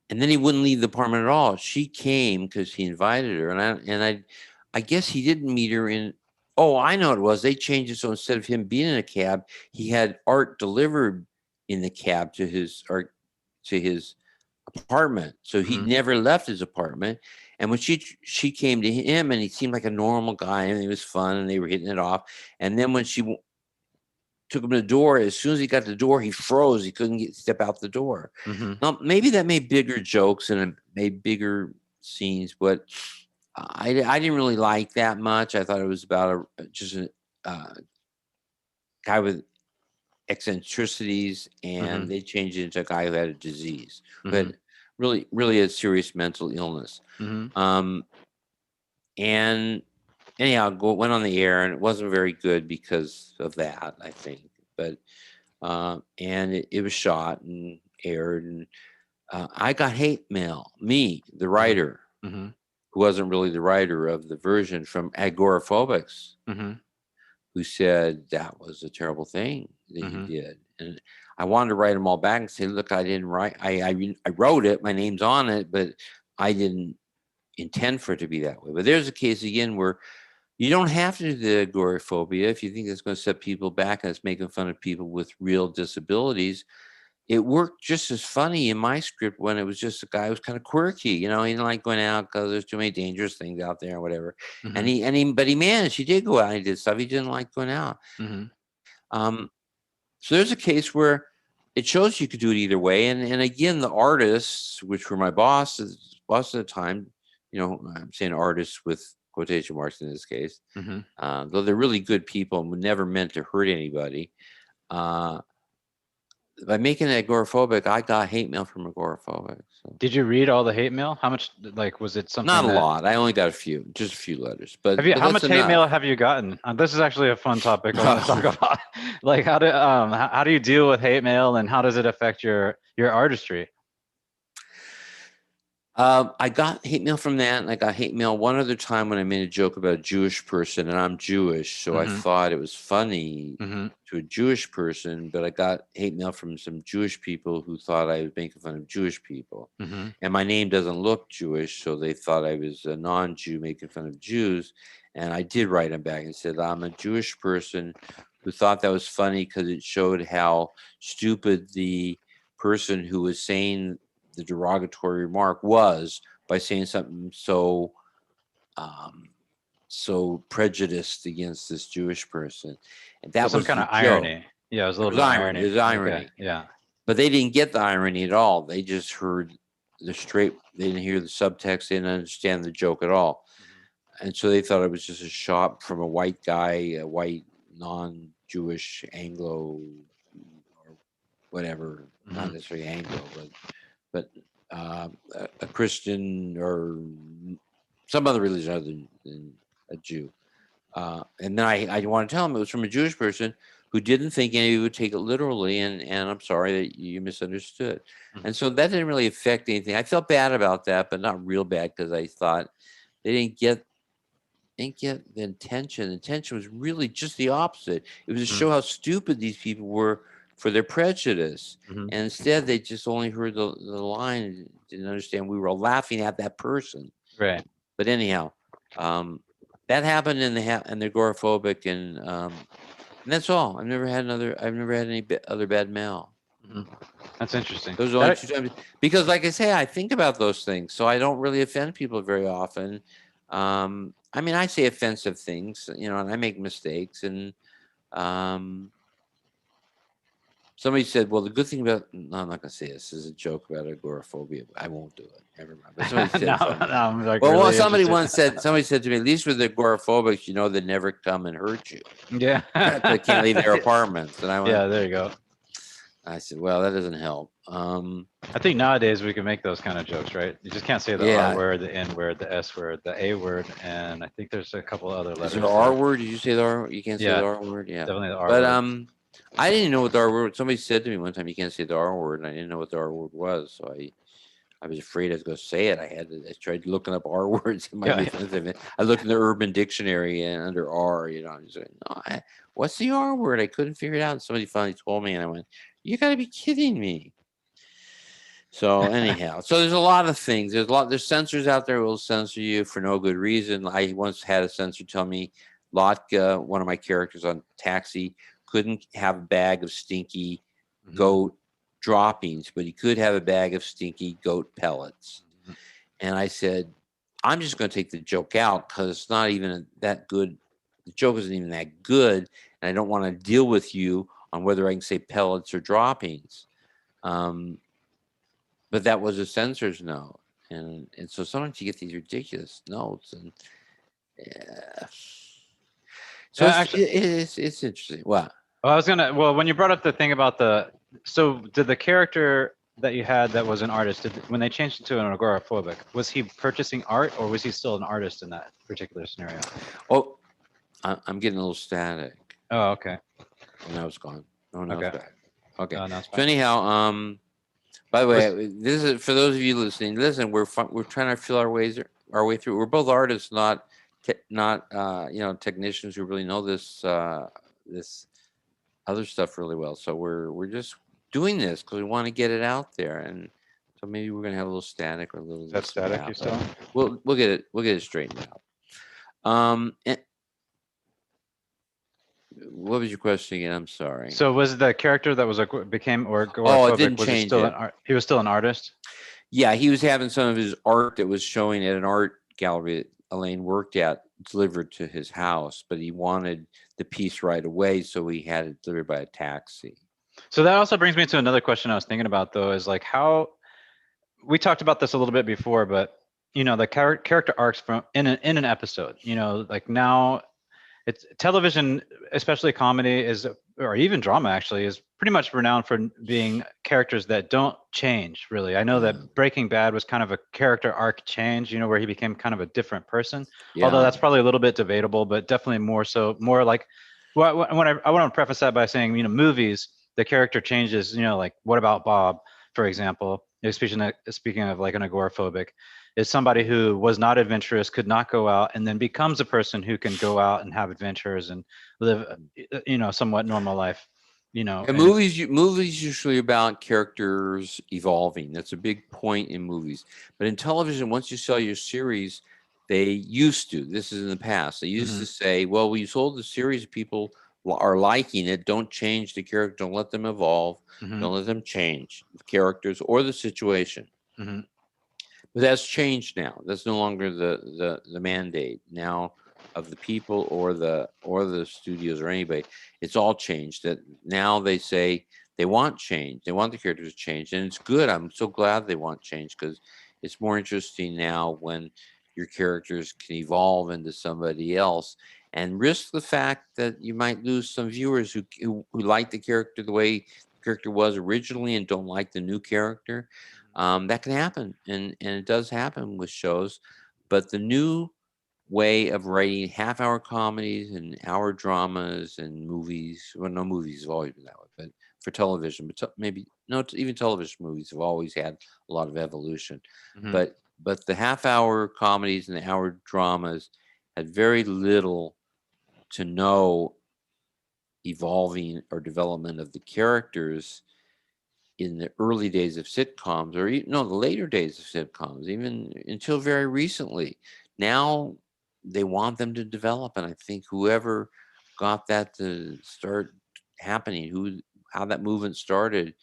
And then he wouldn't leave the apartment at all. She came because he invited her, I guess he didn't meet her in. Oh, I know what it was. They changed it so instead of him being in a cab, he had art delivered in the cab to his apartment. So he Hmm. never left his apartment. And when she came to him, and he seemed like a normal guy, and it was fun, and they were hitting it off. And then when she took him to the door. As soon as he got to the door, he froze. He couldn't step out the door. Hmm. Now, maybe that made bigger jokes and it made bigger scenes, but I didn't really like that much. I thought it was about just a uh, guy with eccentricities, Hmm. and they changed it into a guy who had a disease, who Hmm. had really a serious mental illness. Hmm. Um, and anyhow, went on the air, and it wasn't very good because of that, I think. But and it was shot and aired, and I got hate mail. Me, the Hmm. writer, Hmm. who wasn't really the writer of the version, from agoraphobics, Hmm. who said that was a terrible thing that you Hmm. did. And I wanted to write them all back and say, look, I didn't write. I wrote it. My name's on it, but I didn't intend for it to be that way. But there's a case again where you don't have to do the agoraphobia if you think it's going to set people back and it's making fun of people with real disabilities. It worked just as funny in my script when it was just a guy who was kind of quirky. He didn't like going out because there's too many dangerous things out there or whatever. And Hmm. but he managed. He did go out and he did stuff. He didn't like going out. Hmm. So there's a case where it shows you could do it either way. And again, the artists, which were my boss at the time, I'm saying artists with quotation marks in this case, Hmm. though they're really good people and were never meant to hurt anybody. Uh, by making it agoraphobic, I got hate mail from agoraphobic. So Did you read all the hate mail? How much, like, was it not something a that lot. I only got just a few letters, have but you, but how that's much hate enough. mail have you gotten? This is actually a fun topic I want to talk about. Like, how do you deal with hate mail, and how does it affect your artistry? I got hate mail from that, and I got hate mail one other time when I made a joke about a Jewish person, and I'm Jewish, so I Hmm. thought it was funny Hmm. to a Jewish person, but I got hate mail from some Jewish people who thought I was making fun of Jewish people. Hmm. And my name doesn't look Jewish, so they thought I was a non-Jew making fun of Jews. And I did write them back and said, I'm a Jewish person who thought that was funny because it showed how stupid the person who was saying the derogatory remark was by saying something um, so prejudiced against this Jewish person. And So that some was kind the of joke. irony. Yeah, it was a It little was bit of irony. It irony. was Okay. irony. Yeah. But they didn't get the irony at all. They just heard they didn't hear the subtext, they didn't understand the joke at all. Hmm. And so they thought it was just a shot from a white guy, a white non-Jewish Anglo or whatever, not Mhm. necessarily Anglo, but a Christian or some other religion other than a Jew. And then I want to tell him it was from a Jewish person who didn't think anybody would take it literally, and I'm sorry that you misunderstood. Mhm. And so that didn't really affect anything. I felt bad about that, but not real bad because I thought they didn't get the intention. The intention was really just the opposite. It was to Mhm. show how stupid these people were for their prejudice. Mhm. And instead, they just only heard the line and didn't understand we were laughing at that person. Right. But anyhow, um, that happened in and they're agoraphobic, and that's all. I've never had any other bad mail. Mhm. That's interesting. Those are the only two times because, like I say, I think about those things, so I don't really offend people very often. I mean, I say offensive things, and I make mistakes. And um, somebody said, "Well, the good thing about," no, I'm not going to say this. This is a joke about agoraphobia. I won't do it. Never mind. But somebody said Now, something. now I'm like Well, really somebody interested. once said, somebody said to me, "At least with the agoraphobics, they never come and hurt you. Yeah. They can't leave their apartments." And Yeah, there you go. I said, "Well, that doesn't help." I think nowadays we can make those kind of jokes, right? You just can't say the R Yeah. word, the N word, the S word, the A word, and I think there's a couple other Is there letters R there. word? Did you say the R? You can't say the Yeah, R word? Yeah. definitely the R But word. I didn't know what the R word. Somebody said to me one time, "You can't say the R word," and I didn't know what the R word was, so I was afraid I was going to say it. I tried looking up R words in my Yeah, defensive. I looked in the Urban Dictionary and under R, I was like, "No, what's the R word?" I couldn't figure it out. And somebody finally told me, and I went, "You got to be kidding me!" So anyhow, so there's a lot of things. There's censors out there who will censor you for no good reason. I once had a censor tell me Lotka, one of my characters on Taxi, couldn't have a bag of stinky mhm, goat droppings, but he could have a bag of stinky goat pellets. mhm. And I said, I'm just going to take the joke out because it's not even that good. The joke isn't even that good, and I don't want to deal with you on whether I can say pellets or droppings. Um, but that was a censor's note, and so sometimes you get these ridiculous notes, and yeah. So Yeah, actually, it's interesting. What? well, I was gonna. Well, when you brought up the thing about so did the character that you had that was an artist, when they changed it to an agoraphobic, was he purchasing art or was he still an artist in that particular scenario? Oh, I'm getting a little static. Oh, okay, Oh, now it's gone. Oh, now it's okay. back. Okay. No, it's So fine. anyhow, by the Was way, this is for those of you listening. Listen, we're trying to feel our way through. We're both artists, not technicians who really know this other stuff really well. So we're just doing this because we want to get it out there, and so maybe we're gonna have a little static or a little that this and static you that, but still? we'll get it straightened out. And what was your question again? I'm sorry. So was the character that was became or Oh, it agoraphobic, didn't was he change still it. he was still an artist? Yeah, he was having some of his art that was showing at an art gallery that Elaine worked at delivered to his house, but he wanted the piece right away, so he had it delivered by a taxi. So that also brings me to another question I was thinking about though, is like how we talked about this a little bit before, but the character arcs from in an episode, like now it's television, especially comedy is, or even drama actually, is pretty much renowned for being characters that don't change really. I know Yeah, that Breaking Bad was kind of a character arc change, where he became kind of a different person. Although yeah, that's probably a little bit debatable, but definitely more like, well, I want to preface that by saying, movies, the character changes, like What About Bob, for example, speaking of like an agoraphobic, is somebody who was not adventurous, could not go out, and then becomes a person who can go out and have adventures and live, somewhat normal life, And and movies usually about characters evolving. That's a big point in movies. But in television, once you sell your series, they used to. This is in the past. They used hmm to say, "Well, we sold the series. People are liking it. Don't change the character. Don't let them evolve. hmm Don't let them change the characters or the situation." hmm But that's changed now. That's no longer the mandate now of the people or the studios or anybody. It's all changed. That now they say they want change. They want the characters to change, and it's good. I'm so glad they want change because it's more interesting now when your characters can evolve into somebody else and risk the fact that you might lose some viewers who like the character the way character was originally and don't like the new character. That can happen, and it does happen with shows. But the new way of writing half-hour comedies and hour dramas and movies. Well, no, movies have always been that way, but for television, but maybe no, even television movies have always had a lot of evolution. Hmm. But the half-hour comedies and the hour dramas had very little to no evolving or development of the characters in the early days of sitcoms, or no, the later days of sitcoms, even until very recently. Now they want them to develop, and I think whoever got that to start happening, who how that movement started,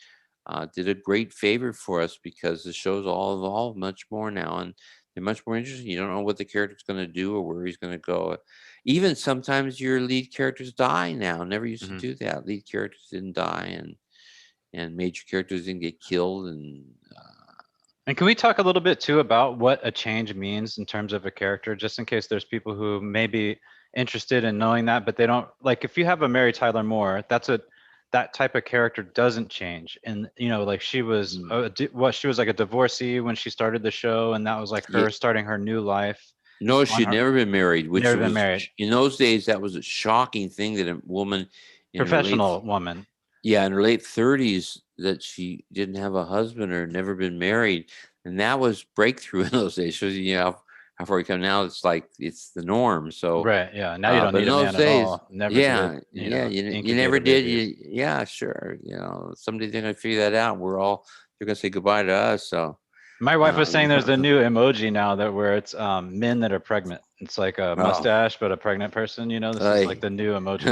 did a great favor for us, because the shows all evolve much more now, and they're much more interesting. You don't know what the character's going to do or where he's going to go. Even sometimes your lead characters die now. Never used to Hmm. do that. Lead characters didn't die, and major characters didn't get killed. And And can we talk a little bit too about what a change means in terms of a character, just in case there's people who may be interested in knowing that, but they don't like if you have a Mary Tyler Moore, that type of character doesn't change. And like she was mm, she was like a divorcee when she started the show, and that was like yeah, her starting her new life no, on she'd her never been married, which never been was married. in those days that was a shocking thing, that a woman in her late Professional woman. yeah, in her late 30s, that she didn't have a husband or never been married, and that was breakthrough in those days. Shows you how far we come now. It's like it's the norm. So, Right. Yeah. Now you don't but in need a those man at days, all. Never did, yeah, yeah, you incubate never a did. baby. Yeah, sure. Someday they're gonna figure that out. They're gonna say goodbye to us. So, My wife was saying there's a uh, new emoji now that where it's men that are pregnant. It's like a oh, mustache, but a pregnant person. This is like I, the new emoji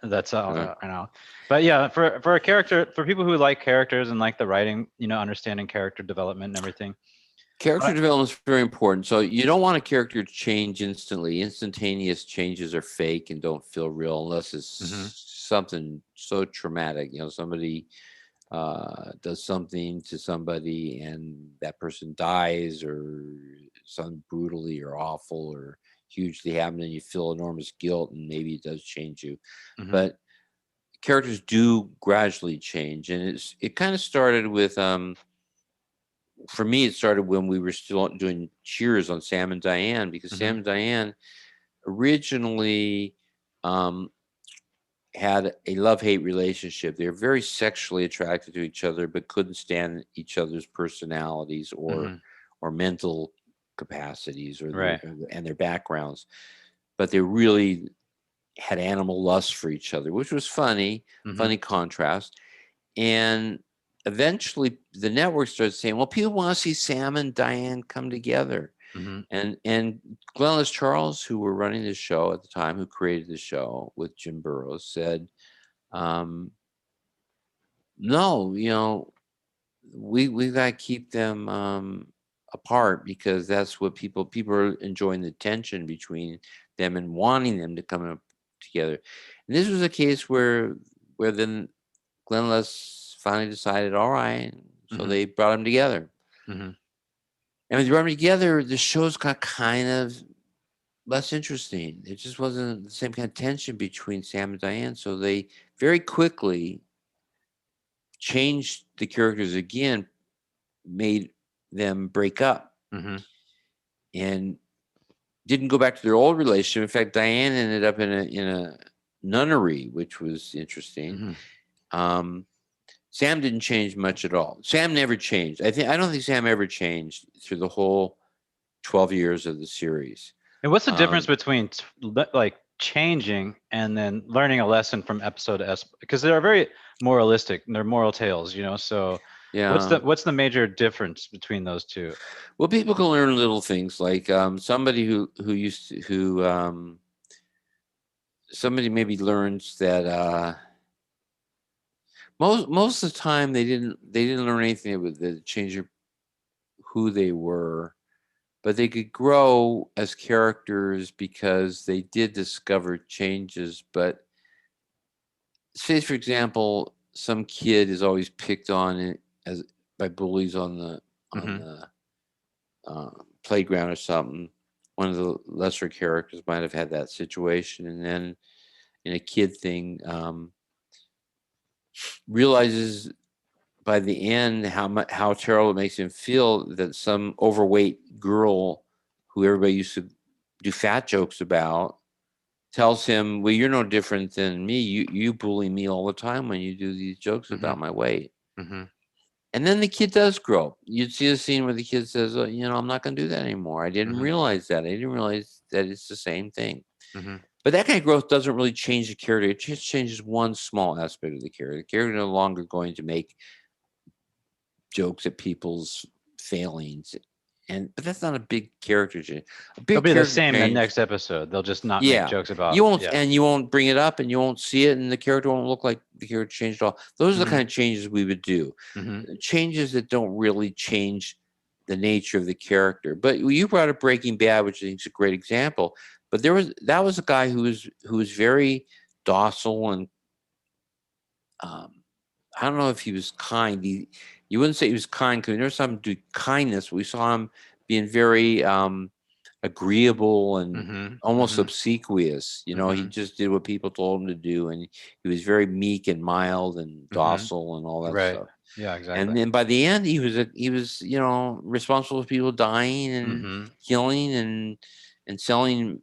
that's out right now. But yeah, for a character, for people who like characters and like the writing, understanding character development and everything. character But development is very important. So you don't want a character to change instantly. Instantaneous changes are fake and don't feel real unless hmm. it's something so traumatic. Somebody does something to somebody and that person dies, or something brutally or awful or hugely happened, and you feel enormous guilt, and maybe it does change you. Hmm. But characters do gradually change, and it kind of started with for me, it started when we were still doing Cheers on Sam and Diane, because Hmm. Sam and Diane originally um, had a love-hate relationship. They were very sexually attracted to each other, but couldn't stand each other's personalities Hmm. or mental capacities, Right. and their backgrounds. But they really had animal lust for each other, which was Hmm. funny contrast. And eventually, the network started saying, "Well, people want to see Sam and Diane come together." Hmm. And Glenlis Charles, who were running the show at the time, who created the show with Jim Burrows, said, um, "No, we've got to keep them apart, because that's what people are enjoying, the tension between them and wanting them to come up together." And this was a case where then Glenlis finally decided, all right, so Hmm. they brought them together. Hmm. And when they brought them together, the shows got kind of less interesting. It just wasn't the same kind of tension between Sam and Diane. So they very quickly changed the characters again, made them break up, Hmm. and didn't go back to their old relationship. In fact, Diane ended up in a nunnery, which was interesting. Hmm. Um, Sam didn't change much at all. Sam never changed. I don't think Sam ever changed through the whole 12 years of the series. And what's the difference Um, between like changing and then learning a lesson from episode to episode? Because they're very moralistic, they're moral tales. So yeah. what's the major difference between those two? Well, people can learn little things, like somebody who used to who somebody maybe learns that most of the time they didn't learn anything that change who they were, but they could grow as characters because they did discover changes. But say, for example, some kid is always picked on as by bullies on Hmm. the uh, playground or something. One of the lesser characters might have had that situation, and then in a kid thing, realizes by the end how terrible it makes him feel that some overweight girl who everybody used to do fat jokes about tells him, "Well, you're no different than me. You bully me all the time when you do these jokes Mhm. about my weight." Mhm. And then the kid does grow. You'd see a scene where the kid says, I'm not going to do that anymore. I didn't Mhm. realize that. I didn't realize that it's the same thing." Mhm. But that kind of growth doesn't really change the character. It just changes one small aspect of the character. The character is no longer going to make jokes at people's failings. But that's not a big character change. A It'll big be the character same the change, next episode. They'll just not make yeah. jokes You about won't yeah. and you won't bring it up and you won't see it and the character won't look like the character changed at all. Those are the Mhm. kind of changes we would do. Mhm. Changes that don't really change the nature of the character. But you brought up Breaking Bad, which I think is a great example. But that was a guy who was very docile and um, I don't know if he was kind. You wouldn't say he was kind because we never saw him do kindness. We saw him being very agreeable and Mhm. almost Mhm. obsequious. He Mhm. just did what people told him to do, and he was very meek and mild and Mhm. docile and all that Right. stuff. Yeah, And exactly. then by the end, he was responsible for people dying and Mhm. killing and selling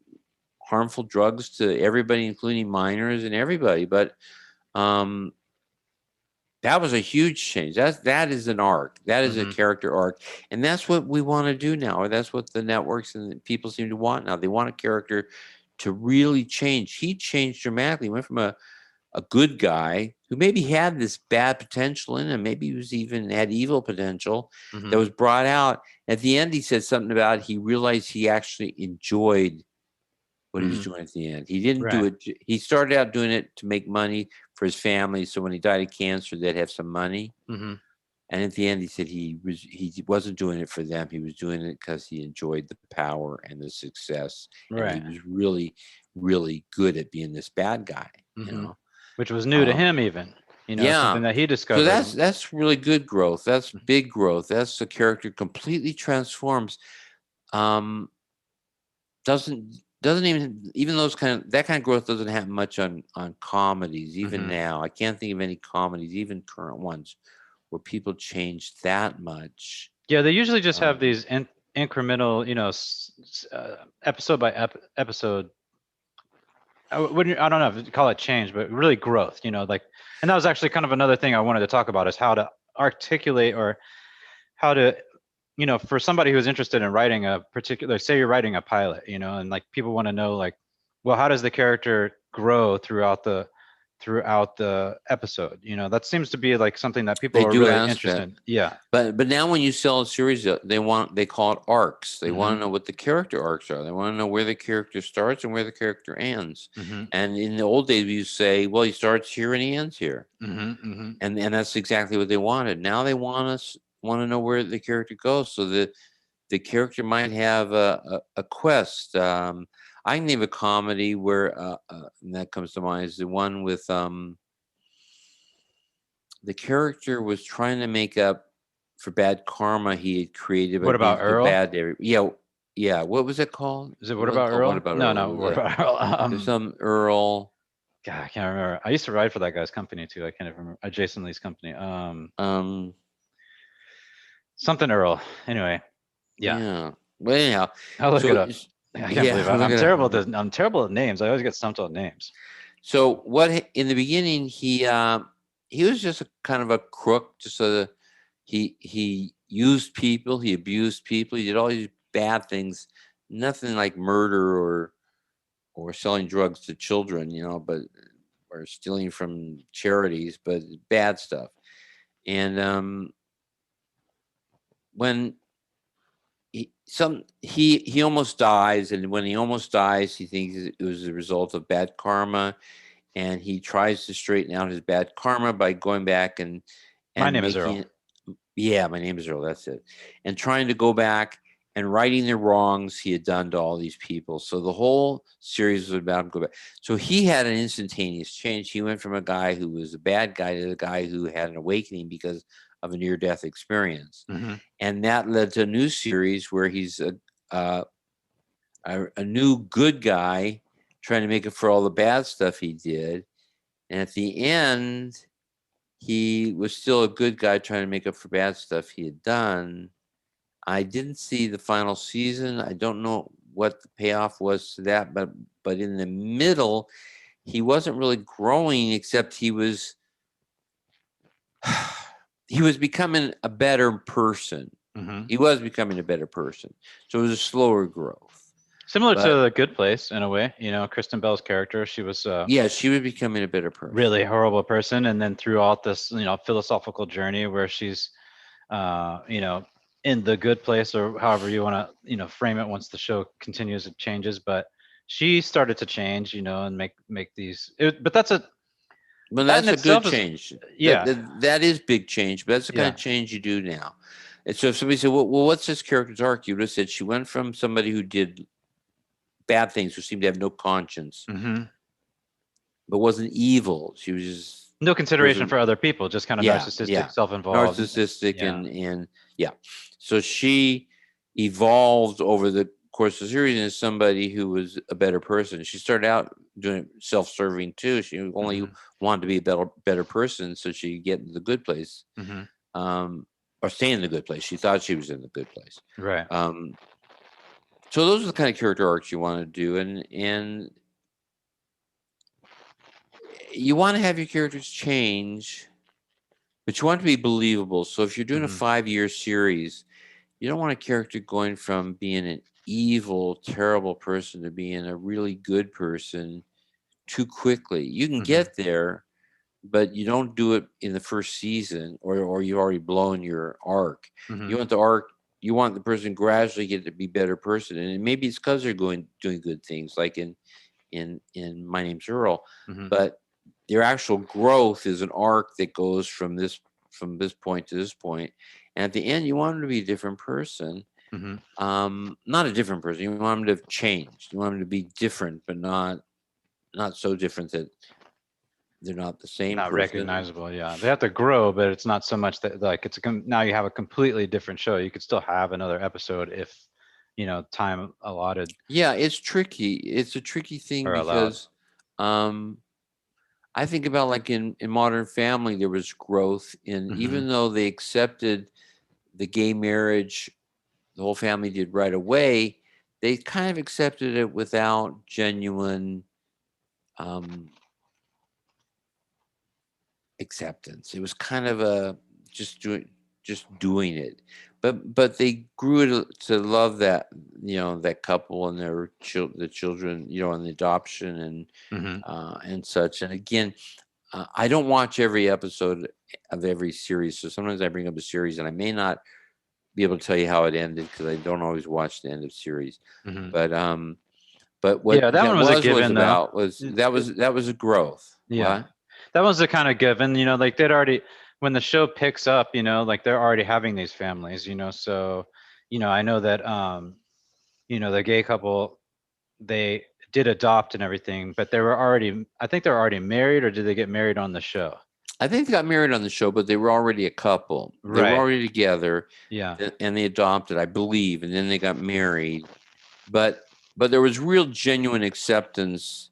harmful drugs to everybody, including minors and everybody. But um, that was a huge change. That is an arc. That is a Mhm. character arc, and that's what we want to do now. Or that's what the networks and the people seem to want now. They want a character to really change. He changed dramatically. He went from a good guy who maybe had this bad potential in him. Maybe he was even had evil potential that Mhm. was brought out. At the end, he said something about he realized he actually enjoyed what he was Mhm. doing at the end. He didn't do Right. it. He started out doing it to make money for his family. So when he died of cancer, they'd have some money. Mhm. And at the end, he said he wasn't doing it for them. He was doing it because he enjoyed the power and the success, and he Right. was really, really good at being this bad guy. You Mhm. know, Which was new to um, him even. yeah. Something that he So discovered. that's really good growth. That's Mhm. big growth. That's the character completely transforms. Um, doesn't even those that kind of growth doesn't happen much on comedies. Even Mhm. now, I can't think of any comedies, even current ones, where people change that much. Yeah, they usually just have Um, these incremental, episode by episode. I don't know if you call it change, but really growth. And that was actually kind of another thing I wanted to talk about is how to articulate or how to, for somebody who's interested in writing a particular, say you're writing a pilot, and like people want to know like, well, how does the character grow throughout the episode? That seems to be like something that people they are do really ask interested that. in. Yeah. But now when you sell a series, they call it arcs. They want Mhm. to know what the character arcs are. They want to know where the character starts and where the character ends. Mhm. And in the old days, we used to say, well, he starts here and he ends here, Mhm. Mhm. and that's exactly what they wanted. Now they want to know where the character goes, so that the character might have a quest. I can name a comedy where and that comes to mind is the one with the character was trying to make up for bad karma he had created by What being about so Earl? bad to yeah, yeah. What was it called? Is it It What wasn't About called What Earl? About No, Earl? It no. was What about Earl? there's some Earl. God, I can't remember. I used to write for that guy's company too. I can't even remember. Jason Lee's company. Um, Something Earl. Anyway, yeah. yeah. Well, anyhow, I'll look so it up. I can't believe yeah, look I'm at terrible that. at I'm terrible at names. I always get stumped on names. So in the beginning he was just a kind of a crook, just he used people, he abused people, he did all these bad things, nothing like murder or selling drugs to children, but or stealing from charities, but bad stuff. And when he almost dies, and when he almost dies, he thinks it was a result of bad karma, and he tries to straighten out his bad karma by going back My and name is Earl. making yeah, my name is Earl, that's it, and trying to go back and righting the wrongs he had done to all these people. So the whole series was about him go back. So he had an instantaneous change. He went from a guy who was a bad guy to the guy who had an awakening because of a near-death experience, Hmm. and that led to a new series where he's uh, a new good guy trying to make it for all the bad stuff he did. And at the end, he was still a good guy trying to make up for bad stuff he had done. I didn't see the final season. I don't know what the payoff was to that, but in the middle, he wasn't really growing, except he was becoming a better person. Hmm. He was becoming a better person. So it was a slower growth. Similar to But The Good Place in a way. Kristen Bell's character, she was yeah, she was becoming a better person. really horrible person, and then throughout this philosophical journey where she's uh you know in the good place, or however you want to frame it, once the show continues it changes, but she started to change, and make but Well, that in that's a good itself is, change. That, yeah. that is big change, but that's the kind Yeah. of change you do now. And so if somebody said, well, what's this character's arc? You would have said she went from somebody who did bad things, who seemed to have no conscience, Hmm. but wasn't evil. She was just No a consideration person. for other people, just kind of Yeah, narcissistic, yeah, self-involved. narcissistic Yeah. and yeah. So she evolved over the course of the series into somebody who was a better person. She started out doing self-serving too. She only Hmm. wanted to be a better person so she could get into the good place, Hmm. um, or stay in the good place. She thought she was in the good place. Right. Um, so those are the kind of character arcs you want to do, and you want to have your characters change, but you want it to be believable. So if you're doing a Hmm. 5-year series, you don't want a character going from being an evil, terrible person to being a really good person too quickly. You can Hmm. get there, but you don't do it in the first season, or you've already blown your arc. Hmm. You want the arc. You want the person gradually get to be a better person, and maybe it's because they're doing good things, like in My Name's Earl, Hmm. but their actual growth is an arc that goes from this point to this point, and at the end, you want them to be a different person. Hmm. Not a different person. You want them to have changed. You want them to be different, but not so different that they're not the same Not person. recognizable. Yeah, they have to grow, but it's not so much that, like, now you have a completely different show. You could still have another episode if time allotted Yeah, it's tricky. It's a tricky thing or allowed. because um, I think about, like, in Modern Family, there was growth in, Hmm. even though they accepted the gay marriage, the whole family did right away. They kind of accepted it without genuine um, acceptance. It was kind of a just doing just doing it, but they grew to love that couple and the children, and the adoption Hmm. and such. And again, I don't watch every episode of every series, so sometimes I bring up a series and I may not be able to tell you how it ended because I don't always watch the end of series. Hmm. But what Yeah, that that one was a was given though. about was that was a growth. Yeah, What? that was the kind of given. Like they'd already, when the show picks up, like they're already having these families. So I know that the gay couple, they did adopt and everything, but they were already, I think they were already married, or did they get married on the show? I think they got married on the show, but they were already a couple. They were Right. already together, Yeah. and they adopted, I believe, and then they got married. But there was real genuine acceptance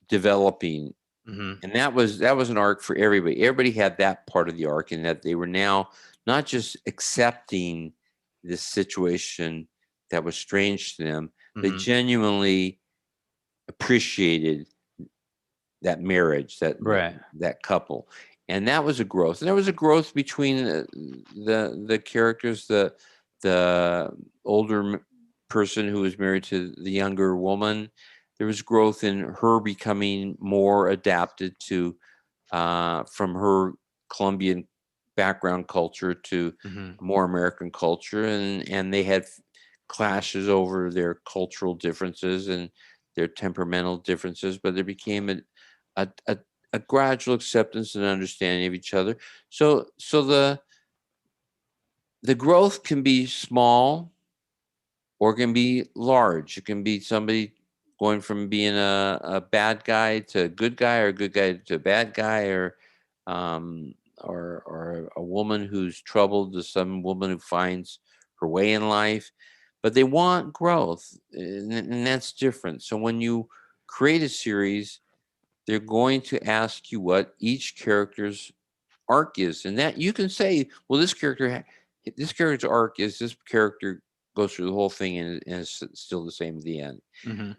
developing, Hmm. and that was an arc for everybody. Everybody had that part of the arc, in that they were now not just accepting this situation that was strange to them, they Hmm. genuinely appreciated that marriage, Right. that couple, and that was a growth. And there was a growth between the characters. The older person who was married to the younger woman. There was growth in her becoming more adapted to from her Colombian background culture to Hmm. more American culture, and they had clashes over their cultural differences and their temperamental differences, but there became a, a, a gradual acceptance and understanding of each other. So the growth can be small or it can be large. It can be somebody going from being a bad guy to a good guy, or a good guy to a bad guy, um, or a woman who's troubled to some woman who finds her way in life. But they want growth, and that's different. So when you create a series, they're going to ask you what each character's arc is, and that you can say, well, this character's arc is this character goes through the whole thing and is still the same at the end. Mhm.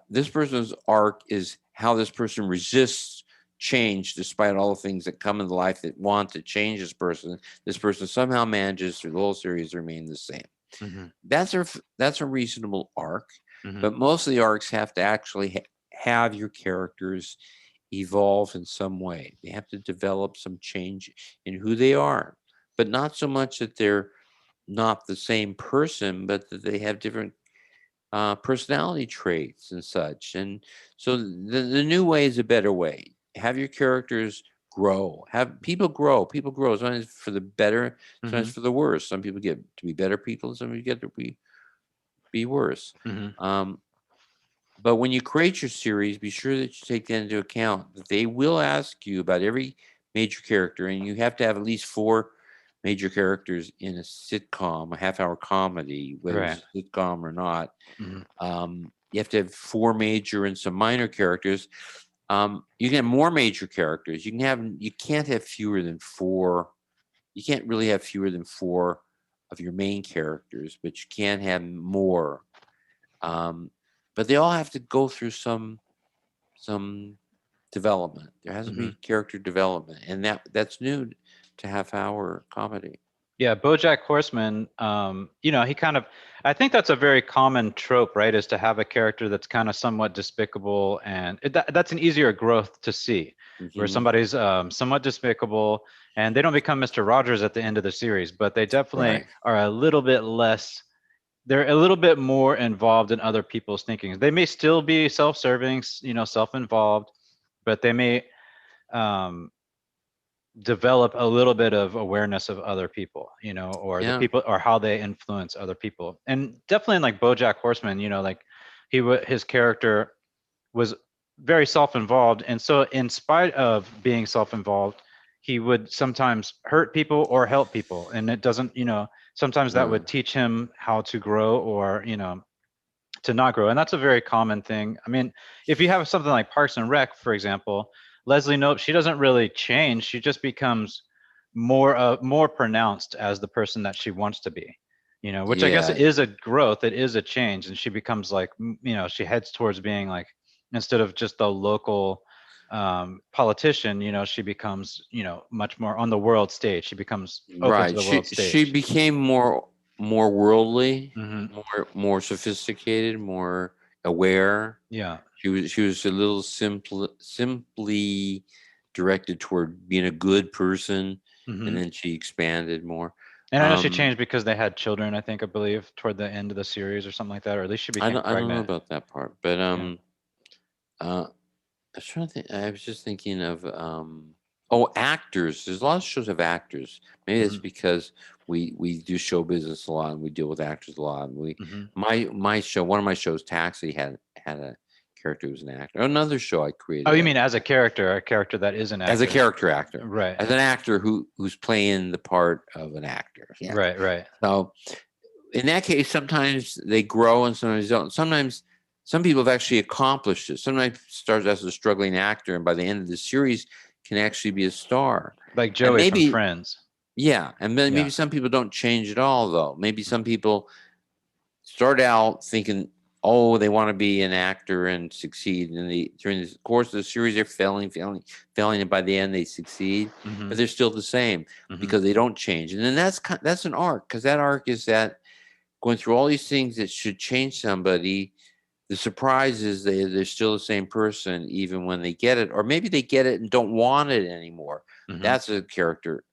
This person's arc is how this person resists change despite all the things that come into life that want to change this person. This person somehow manages through the whole series to remain the same. Mhm. That's a reasonable arc, Mhm. but most of the arcs have to actually have your characters evolve in some way. They have to develop some change in who they are, but not so much that they're not the same person, but that they have different personality traits and such. And so the new way is a better way. Have your characters grow. Have people grow. People grow. Sometimes for the better, sometimes Mhm. for the worse. Some people get to be better people, some people get to be worse. Mhm. Um, but when you create your series, be sure that you take that into account. That they will ask you about every major character, and you have to have at least four major characters in a sitcom, a half-hour comedy, whether Right. it's a sitcom or not. Mhm. You have to have four major and some minor characters. You can have more major characters. You can't have fewer than four. You can't really have fewer than four of your main characters, but you can have more. Um, but they all have to go through some development. There has to be Mhm. character development, and that's new to half-hour comedy. Yeah, BoJack Horseman, he kind of, I think that's a very common trope, right? Is to have a character that's kind of somewhat despicable, and that's an easier growth to see, where Hmm. somebody's somewhat despicable, and they don't become Mr. Rogers at the end of the series, but they definitely Right. are a little bit less. They're a little bit more involved in other people's thinking. They may still be self-serving, self-involved, but they may um, develop a little bit of awareness of other people, or the Yeah. people or how they influence other people. And definitely in like BoJack Horseman, like his character was very self-involved, and so in spite of being self-involved, he would sometimes hurt people or help people, and it doesn't, sometimes that Uh, would teach him how to grow or to not grow. And that's a very common thing. I mean, if you have something like Parks and Rec, for example, Leslie Knope, she doesn't really change. She just becomes more pronounced as the person that she wants to be. Which I guess yeah. is a growth. It is a change, and she becomes like, she heads towards being like, instead of just the local politician, she becomes, much more on the world stage. She becomes open to Right. the world She stage. became more worldly, Hmm. more sophisticated, more aware. Yeah. She was a little simply directed toward being a good person, and Hmm. then she expanded more. And I know she Um, changed because they had children, I believe, toward the end of the series or something like that, or at least she I became don't know pregnant. about that part, but Yeah. uh, I was trying to think. I was just thinking of oh, actors. There's a lot of shows of actors. Maybe that's Hmm. because we do show business a lot and we deal with actors a lot. And Hmm. my show, one of my shows, Taxi, had a character who was an actor. Another show I Oh, created you had mean as a character that is an as a actor? character actor, Right. as an actor who's playing the part of an actor. Yeah. Right. Right. So in that case, sometimes they grow and sometimes don't. Sometimes some people have actually accomplished it. Sometimes starts as a struggling actor, and by the end of the series, can actually be a star. Like And Joey from maybe, Friends. yeah, and then Yeah. maybe some people don't change at all, though. Maybe some people start out thinking, oh, they want to be an actor and succeed, and during the course of the series, they're failing, and by the end, they succeed, Hmm. but they're still the same Hmm. because they don't change. And then that's an arc, because that arc is that going through all these things that should change somebody. The surprise is they're still the same person even when they get it, or maybe they get it and don't want it anymore. Hmm. That's a character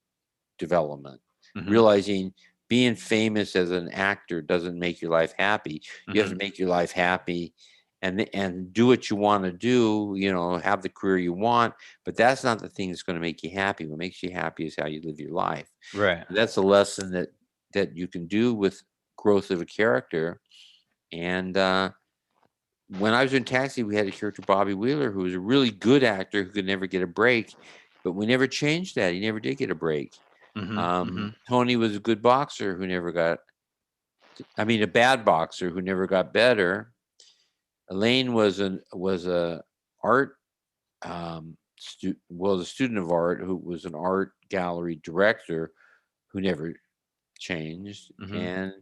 development. Hmm. Realizing being famous as an actor doesn't make your life happy. You have Hmm. to make your life happy and do what you want to do, have the career you want, but that's not the thing that's going to make you happy. What makes you happy is how you live your life. Right. That's a lesson that you can do with growth of a character. And when I was in Taxi, we had a character, Bobby Wheeler, who was a really good actor who could never get a break, but we never changed that. He never did get a break. Hmm. Hmm. Tony was a good boxer who never got, I mean, a bad boxer who never got better. Elaine was a art the student of art who was an art gallery director who never changed, Hmm. and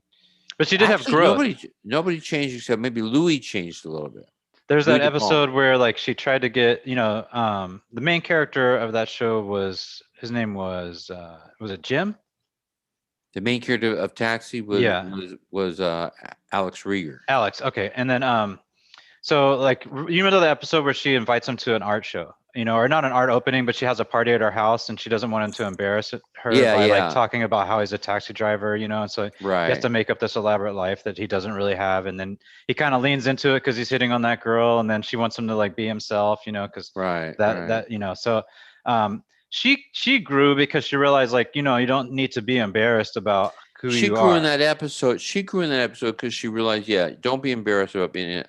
But she did have actually growth. nobody changed except maybe Louis changed a little bit. There's Louis that De episode Palma, where like she tried to get, the main character of that show was his name was it Jim? the main character of Taxi Yeah, was Alex Rieger. Alex. Okay, and then so like you remember the episode where she invites him to an art show, or not an art opening, but she has a party at her house and she doesn't want him to embarrass her Yeah, by like yeah, talking about how he's a taxi driver, and so he has right, to make up this elaborate life that he doesn't really have, and then he kind of leans into it because he's hitting on that girl, and then she wants him to like be himself, because right, right. so she grew because she realized like you don't need to be embarrassed about who She you grew in are. that episode. She grew in that episode because she realized, yeah, don't be embarrassed about being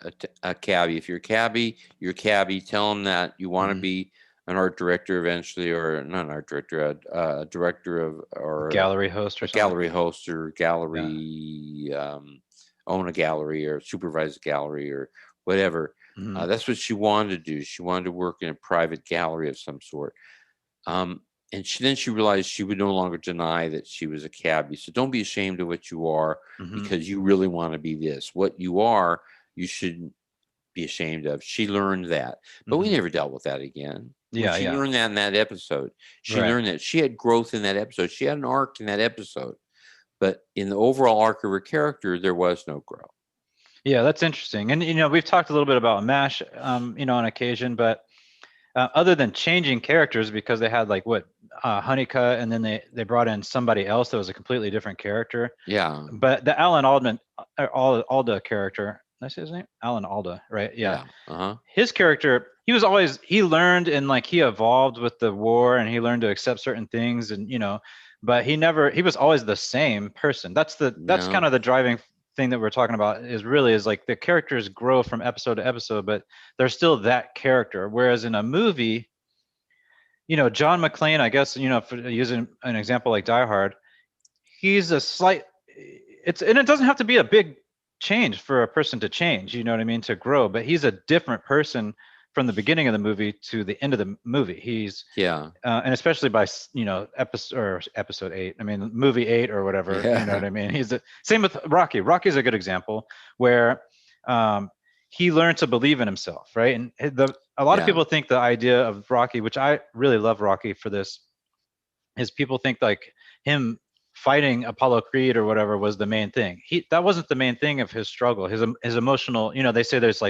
a cabbie. If you're a cabbie, you're a cabbie. Tell them that you want to Hmm. be an art director eventually, or not an art director, a director of, or Gallery host or a something. gallery host, or Yeah. gallery, own a gallery, or supervise a gallery, or whatever. Hmm. That's what she wanted to do. She wanted to work in a private gallery of some sort. Um, and she realized she would no longer deny that she was a cabbie. So don't be ashamed of what you are, Hmm. because you really want to be this. What you are, you shouldn't be ashamed of. She learned that, but we Hmm. never dealt with that again. When Yeah, she yeah. learned that in that episode, she Right. learned that she had growth in that episode. She had an arc in that episode, but in the overall arc of her character, there was no growth. Yeah, that's interesting. And we've talked a little bit about MASH, on occasion, but other than changing characters because they had like what Honeycutt, and then they brought in somebody else that was a completely different character. Yeah, But the Alan Alda character, did I say his name? Alan Alda, right? Yeah. yeah, uh huh, His character, he learned and like he evolved with the war and he learned to accept certain things, and but he was always the same person. That's yeah, kind of the driving thing that we're talking about, is like the characters grow from episode to episode, but they're still that character. Whereas in a movie, John McClane, I guess, for using an example like Die Hard, he's a slight and it doesn't have to be a big change for a person to change, you know what I mean, to grow, but he's a different person from the beginning of the movie to the end of the movie. He's yeah, and especially by episode 8, I mean movie 8 or whatever, you know what yeah, I mean. He's the same with Rocky's a good example where um he learned to believe in himself, right? And a lot of yeah. people think the idea of Rocky, which I really love Rocky for this, is people think like him fighting Apollo Creed or whatever was the main thing. That wasn't the main thing of his struggle. His emotional, they say there's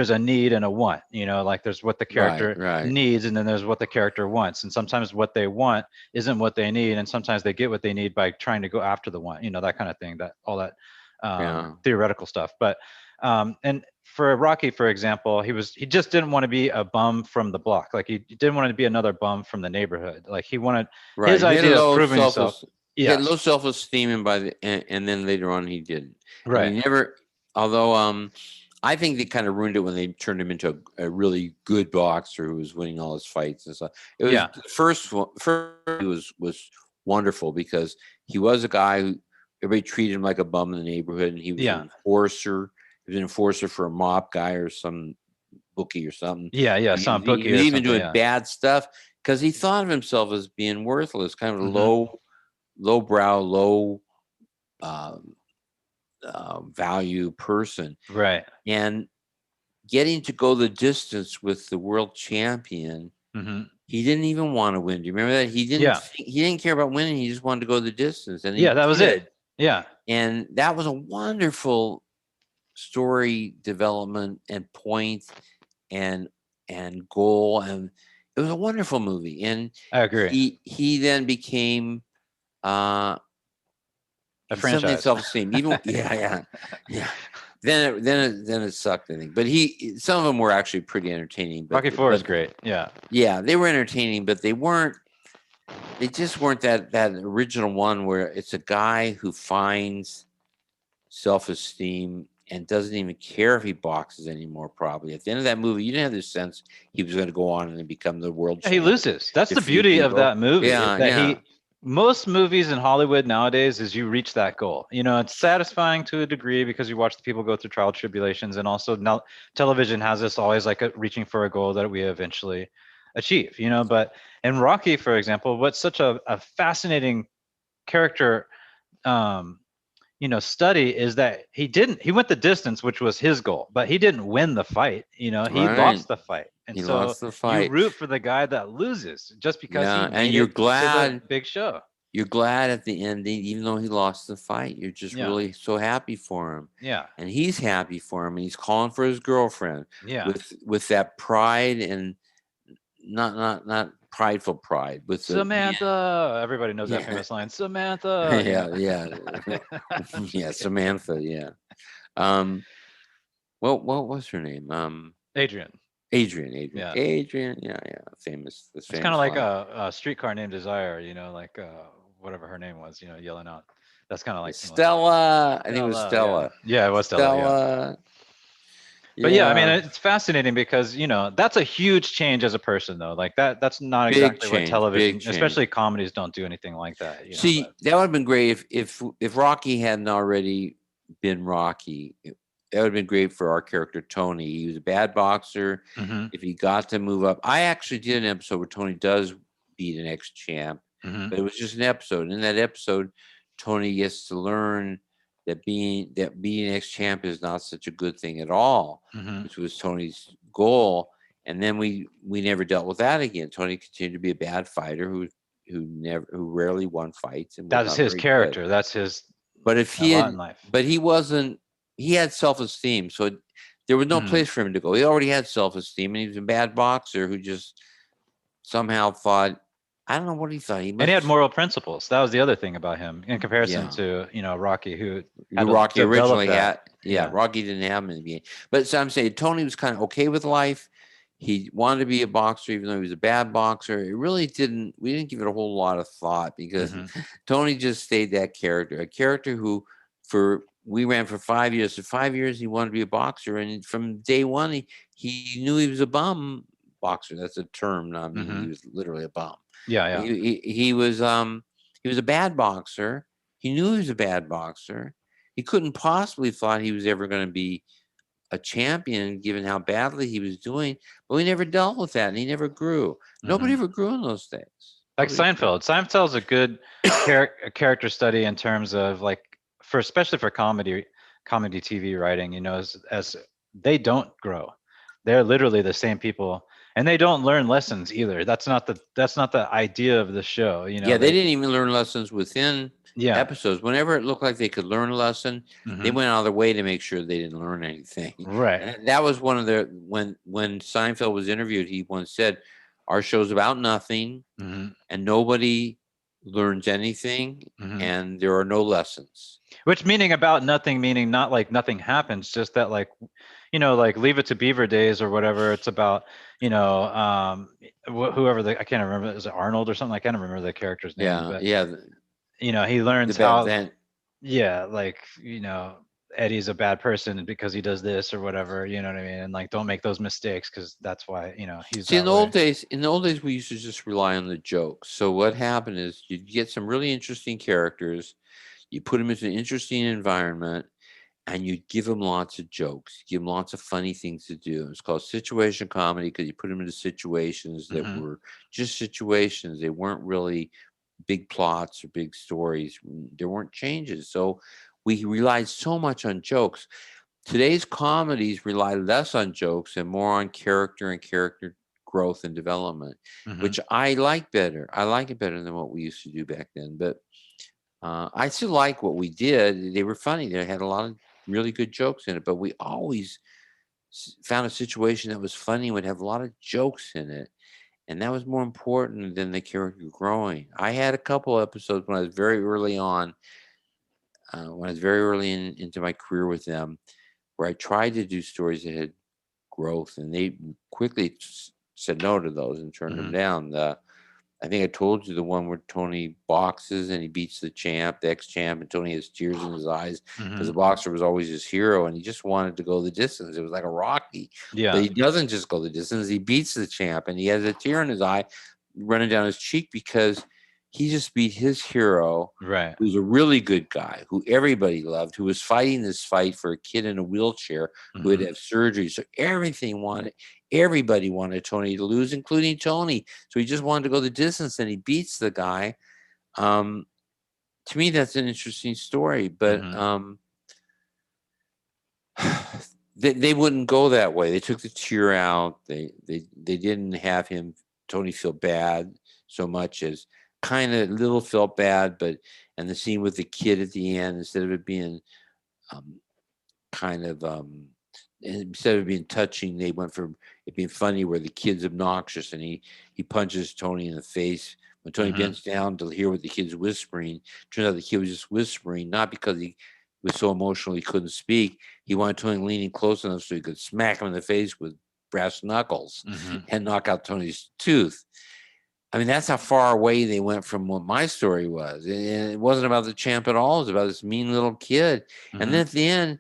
a need and a want, like there's what the Right, character right. needs and then there's what the character wants. And sometimes what they want isn't what they need, and sometimes they get what they need by trying to go after the want, that kind of thing, that all that Yeah, theoretical stuff. But and for Rocky, for example, he just didn't want to be a bum from the block. Like he didn't want to be another bum from the neighborhood. Like he wanted right. his He had a idea of low proving self himself. he had low Yes. self esteem, and then later on he didn't, and he Right. never. Although I think they kind of ruined it when they turned him into a really good boxer who was winning all his fights and stuff. It was Yeah. the first one. First was wonderful because he was a guy who everybody treated him like a bum in the neighborhood, and he was Yeah. an enforcer. He was an enforcer for a mob guy or some bookie or something. Yeah. Yeah. Some He bookie was or even something. doing Yeah. bad stuff because he thought of himself as being worthless, kind of a Hmm. lowbrow, low um, value person. Right. And getting to go the distance with the world champion, Hmm. he didn't even want to win. Do you remember that? Yeah. He didn't care about winning. He just wanted to go the distance, and Yeah. he That was it. did. Yeah. And that was a wonderful story development and point and goal, and it was a wonderful movie. And I agree. he then became A he suddenly had franchise. self-esteem. Even yeah. Then it sucked, I think. But some of them were actually pretty entertaining. Rocky Four is great. Yeah. yeah, they were entertaining, but they weren't. They just weren't that original one where it's a guy who finds self-esteem and doesn't even care if he boxes anymore. Probably at the end of that movie, you didn't have this sense he was going to go on and become the world Yeah, he champion, loses. That's the defeat beauty of people. that movie. Yeah, That yeah, most movies in Hollywood nowadays is you reach that goal. It's satisfying to a degree because you watch the people go through trial tribulations, and also now television has us always like reaching for a goal that we eventually achieve, but in Rocky, for example, what's such a fascinating character um study is that he went the distance, which was his goal, but he didn't win the fight. He Right. lost the fight, and He so lost the you fight. root for the guy that loses just because he Yeah, and made it to the big show. you're glad at the ending, even though he lost the fight. You're just Yeah, really so happy for him, yeah, and he's happy for him, and he's calling for his girlfriend yeah. with that pride and not prideful pride with the Samantha, everybody knows that yeah famous line, Samantha. yeah yeah yeah Samantha yeah um what was her name Adrian. Yeah, Adrian yeah famous this it's kind of famous like line a streetcar named Desire. Like whatever her name was. Yelling out. That's kind of like similar. Stella I think it was Stella. Yeah, Stella yeah, it was Stella. Yeah. Stella But yeah, I mean, yeah it's fascinating because that's a huge change as a person, though. Like that's not exactly what big television, change. especially comedies, don't do anything like that. But See, that would have been great if Rocky hadn't already been Rocky. That would have been great for our character Tony. He was a bad boxer. hmm If he got to move up, I actually did an episode where Tony does beat an ex champ, hmm but it was just an episode. In that episode, Tony gets to learn that being an ex champ is not such a good thing at all, hmm which was Tony's goal. And then we never dealt with that again. Tony continued to be a bad fighter who rarely won fights and was that is not his very good. character. That's his But if a he lot in had, life. but he wasn't, he had self esteem, so there was no hmm place for him to go. He already had self esteem, and he was a bad boxer who just somehow thought, I don't know what he thought. He And he had must, moral principles. That was the other thing about him, in comparison yeah. to Rocky, who had to Rocky develop originally that. had, yeah, Yeah. Rocky didn't have him in the beginning. But so I'm saying Tony was kind of okay with life. He wanted to be a boxer, even though he was a bad boxer. It really didn't, we didn't give it a whole lot of thought because hmm Tony just stayed that character, a character who, we ran for 5 years. For 5 years, he wanted to be a boxer. And from day one, he knew he was a bum boxer. That's a term, not meaning he hmm was literally a bum. Yeah. But Yeah. he was a bad boxer. He knew he was a bad boxer. He couldn't possibly thought he was ever going to be a champion given how badly he was doing, but we never dealt with that and he never grew. Nobody hmm ever grew in those days. Like Nobody grew. Seinfeld. Seinfeld's a good character study in terms of like for especially for comedy TV writing. As they don't grow, they're literally the same people, and they don't learn lessons either. That's not the idea of the show. Yeah, they They didn't even learn lessons within yeah. episodes. Whenever it looked like they could learn a lesson, they hmm went out of their way to make sure they didn't learn anything. Right. And that was one of the when Seinfeld was interviewed, he once said, "Our show's about nothing, hmm and nobody learns anything, hmm and there are no lessons." Which meaning about nothing, meaning not like nothing happens, just that like like Leave It to Beaver days or whatever. It's about whoever I can't remember. Is it Arnold or something? I can't remember the character's name, Yeah, but yeah. he The learns bad how then yeah, like Eddie's a bad person because he does this or whatever. You know what I mean? And like don't make those mistakes because that's why he's see that way. in the old days we used to just rely on the jokes. So what happened is you'd get some really interesting characters, you put them into an interesting environment, and you give them lots of jokes, give them lots of funny things to do. It's called situation comedy because you put them into situations that hmm were just situations. They weren't really big plots or big stories. There weren't changes. So we relied so much on jokes. Today's comedies rely less on jokes and more on character and character growth and development, hmm which I like better. I like it better than what we used to do back then. But I still like what we did. They were funny. They had a lot of really good jokes in it. But we always found a situation that was funny and would have a lot of jokes in it. And that was more important than the character growing. I had a couple episodes when I was very early on, when I was very early into my career with them, where I tried to do stories that had growth, and they quickly said no to those and turned them hmm down. I think I told you the one where Tony boxes and he beats the champ, the ex-champ, and Tony has tears in his eyes because hmm the boxer was always his hero and he just wanted to go the distance. It was like a Rocky, but Yeah. he doesn't just go the distance. He beats the champ and he has a tear in his eye running down his cheek because He just beat his hero, Right. who's a really good guy, who everybody loved, who was fighting this fight for a kid in a wheelchair who had to Mhm. have surgery. So everybody wanted Tony to lose, including Tony. So he just wanted to go the distance, and he beats the guy. Um, to me, that's an interesting story, but Mhm. they wouldn't go that way. They took the tear out. They didn't have him Tony feel bad so much as kind of little felt bad, but and the scene with the kid at the end, instead of it being um, kind of instead of being touching, they went for it being funny, where the kid's obnoxious and he punches Tony in the face. When Tony Mhm. bends down to hear what the kid's whispering, turns out the kid was just whispering, not because he was so emotional he couldn't speak. He wanted Tony leaning close enough so he could smack him in the face with brass knuckles Mhm. and knock out Tony's tooth. I mean, that's how far away they went from what my story was. And it wasn't about the champ at all. It was about this mean little kid. And then Mhm. at the end,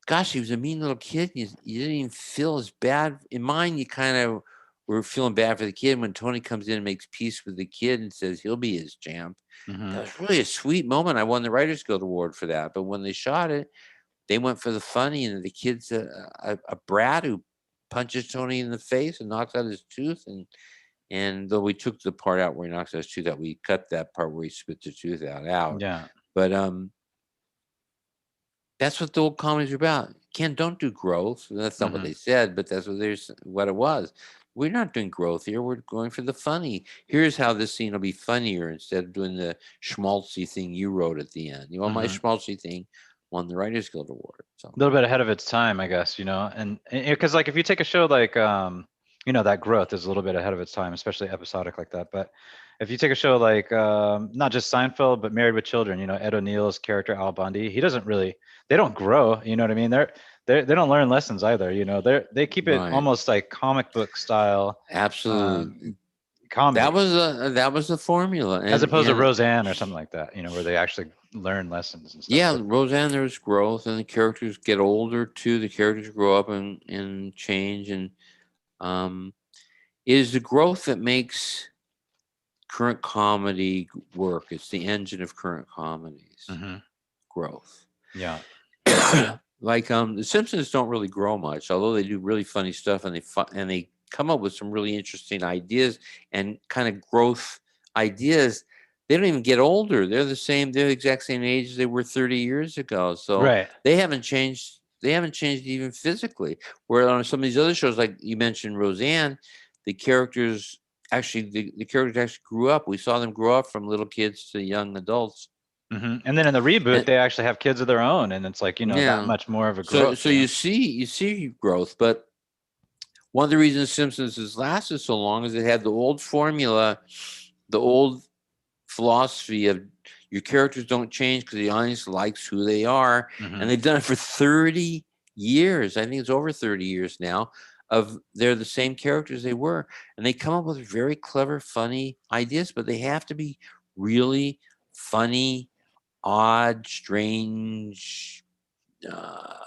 gosh, he was a mean little kid. You didn't even feel as bad. In mine, you kind of were feeling bad for the kid. When Tony comes in and makes peace with the kid and says he'll be his champ, that Mhm. was really a sweet moment. I won the Writers Guild Award for that. But when they shot it, they went for the funny, and the kid's a brat who punches Tony in the face and knocks out his tooth. And though we took the part out where he knocks out his tooth out, we cut that part where he spits the tooth out. Yeah. But that's what the old comedies are about. Ken, don't do growth. That's not what Mhm. they said, but that's what it was. We're not doing growth here. We're going for the funny. Here's how this scene will be funnier instead of doing the schmaltzy thing you wrote at the end. You know, my Mhm. schmaltzy thing won the Writers Guild Award. So A little bit ahead of its time, I guess, and because like if you take a show like that growth is a little bit ahead of its time, especially episodic like that. But if you take a show like not just Seinfeld, but Married with Children, Ed O'Neill's character Al Bundy, he doesn't really, they don't grow, you know what I mean? They don't learn lessons either, they keep it right, almost like comic book style absolutely. comedy, That was the formula, as opposed to and Roseanne or something like that, where they actually learn lessons and stuff. yeah, But Roseanne, there's growth, and the characters get older too. The characters grow up and change, and um, it is the growth that makes current comedy work. It's the engine of current comedies. hmm Growth. yeah, Like the Simpsons don't really grow much, although they do really funny stuff, and they come up with some really interesting ideas and kind of growth ideas. They don't even get older. They're the same. They're the exact same age as they were 30 years ago. So right. they haven't changed. They haven't changed even physically. Where on some of these other shows, like you mentioned, Roseanne, the characters the characters actually grew up. We saw them grow up from little kids to young adults. And then in the reboot, And they actually have kids of their own, and it's like that yeah, much more of a so growth. so you see growth, but one of the reasons Simpsons has lasted so long is it had the old formula, the old philosophy of your characters don't change because the audience likes who they are, and hmm they've done it for 30 years. I think it's over 30 years now. Of they're the same characters they were, and they come up with very clever, funny ideas, but they have to be really funny, odd, strange. Uh,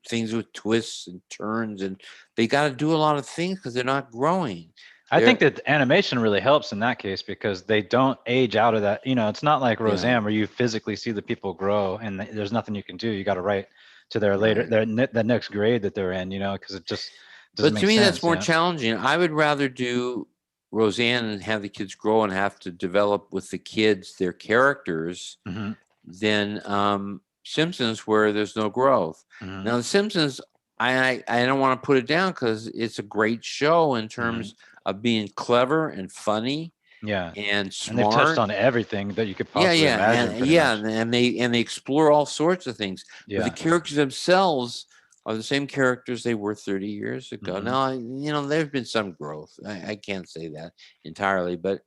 things with twists and turns, and they got to do a lot of things because they're not growing. I think They're that animation really helps in that case because they don't age out of that. It's not like yeah, Roseanne where you physically see the people grow and there's nothing you can do. You got to write to their later, right. the next grade that they're in, because it just doesn't But to make me, that's sense. more Yeah. challenging. I would rather do Roseanne and have the kids grow and have to develop with the kids their characters hmm than Simpsons, where there's no growth. hmm Now, The Simpsons, I don't want to put it down because it's a great show in hmm terms of being clever and funny Yeah. and And they've touched smart. on everything that you could Yeah, possibly yeah, imagine, and pretty yeah, much. and they explore all sorts of things, but the Yeah. characters themselves are the same characters they were 30 years ago. hmm Now, there's been some growth. I can't say that entirely, but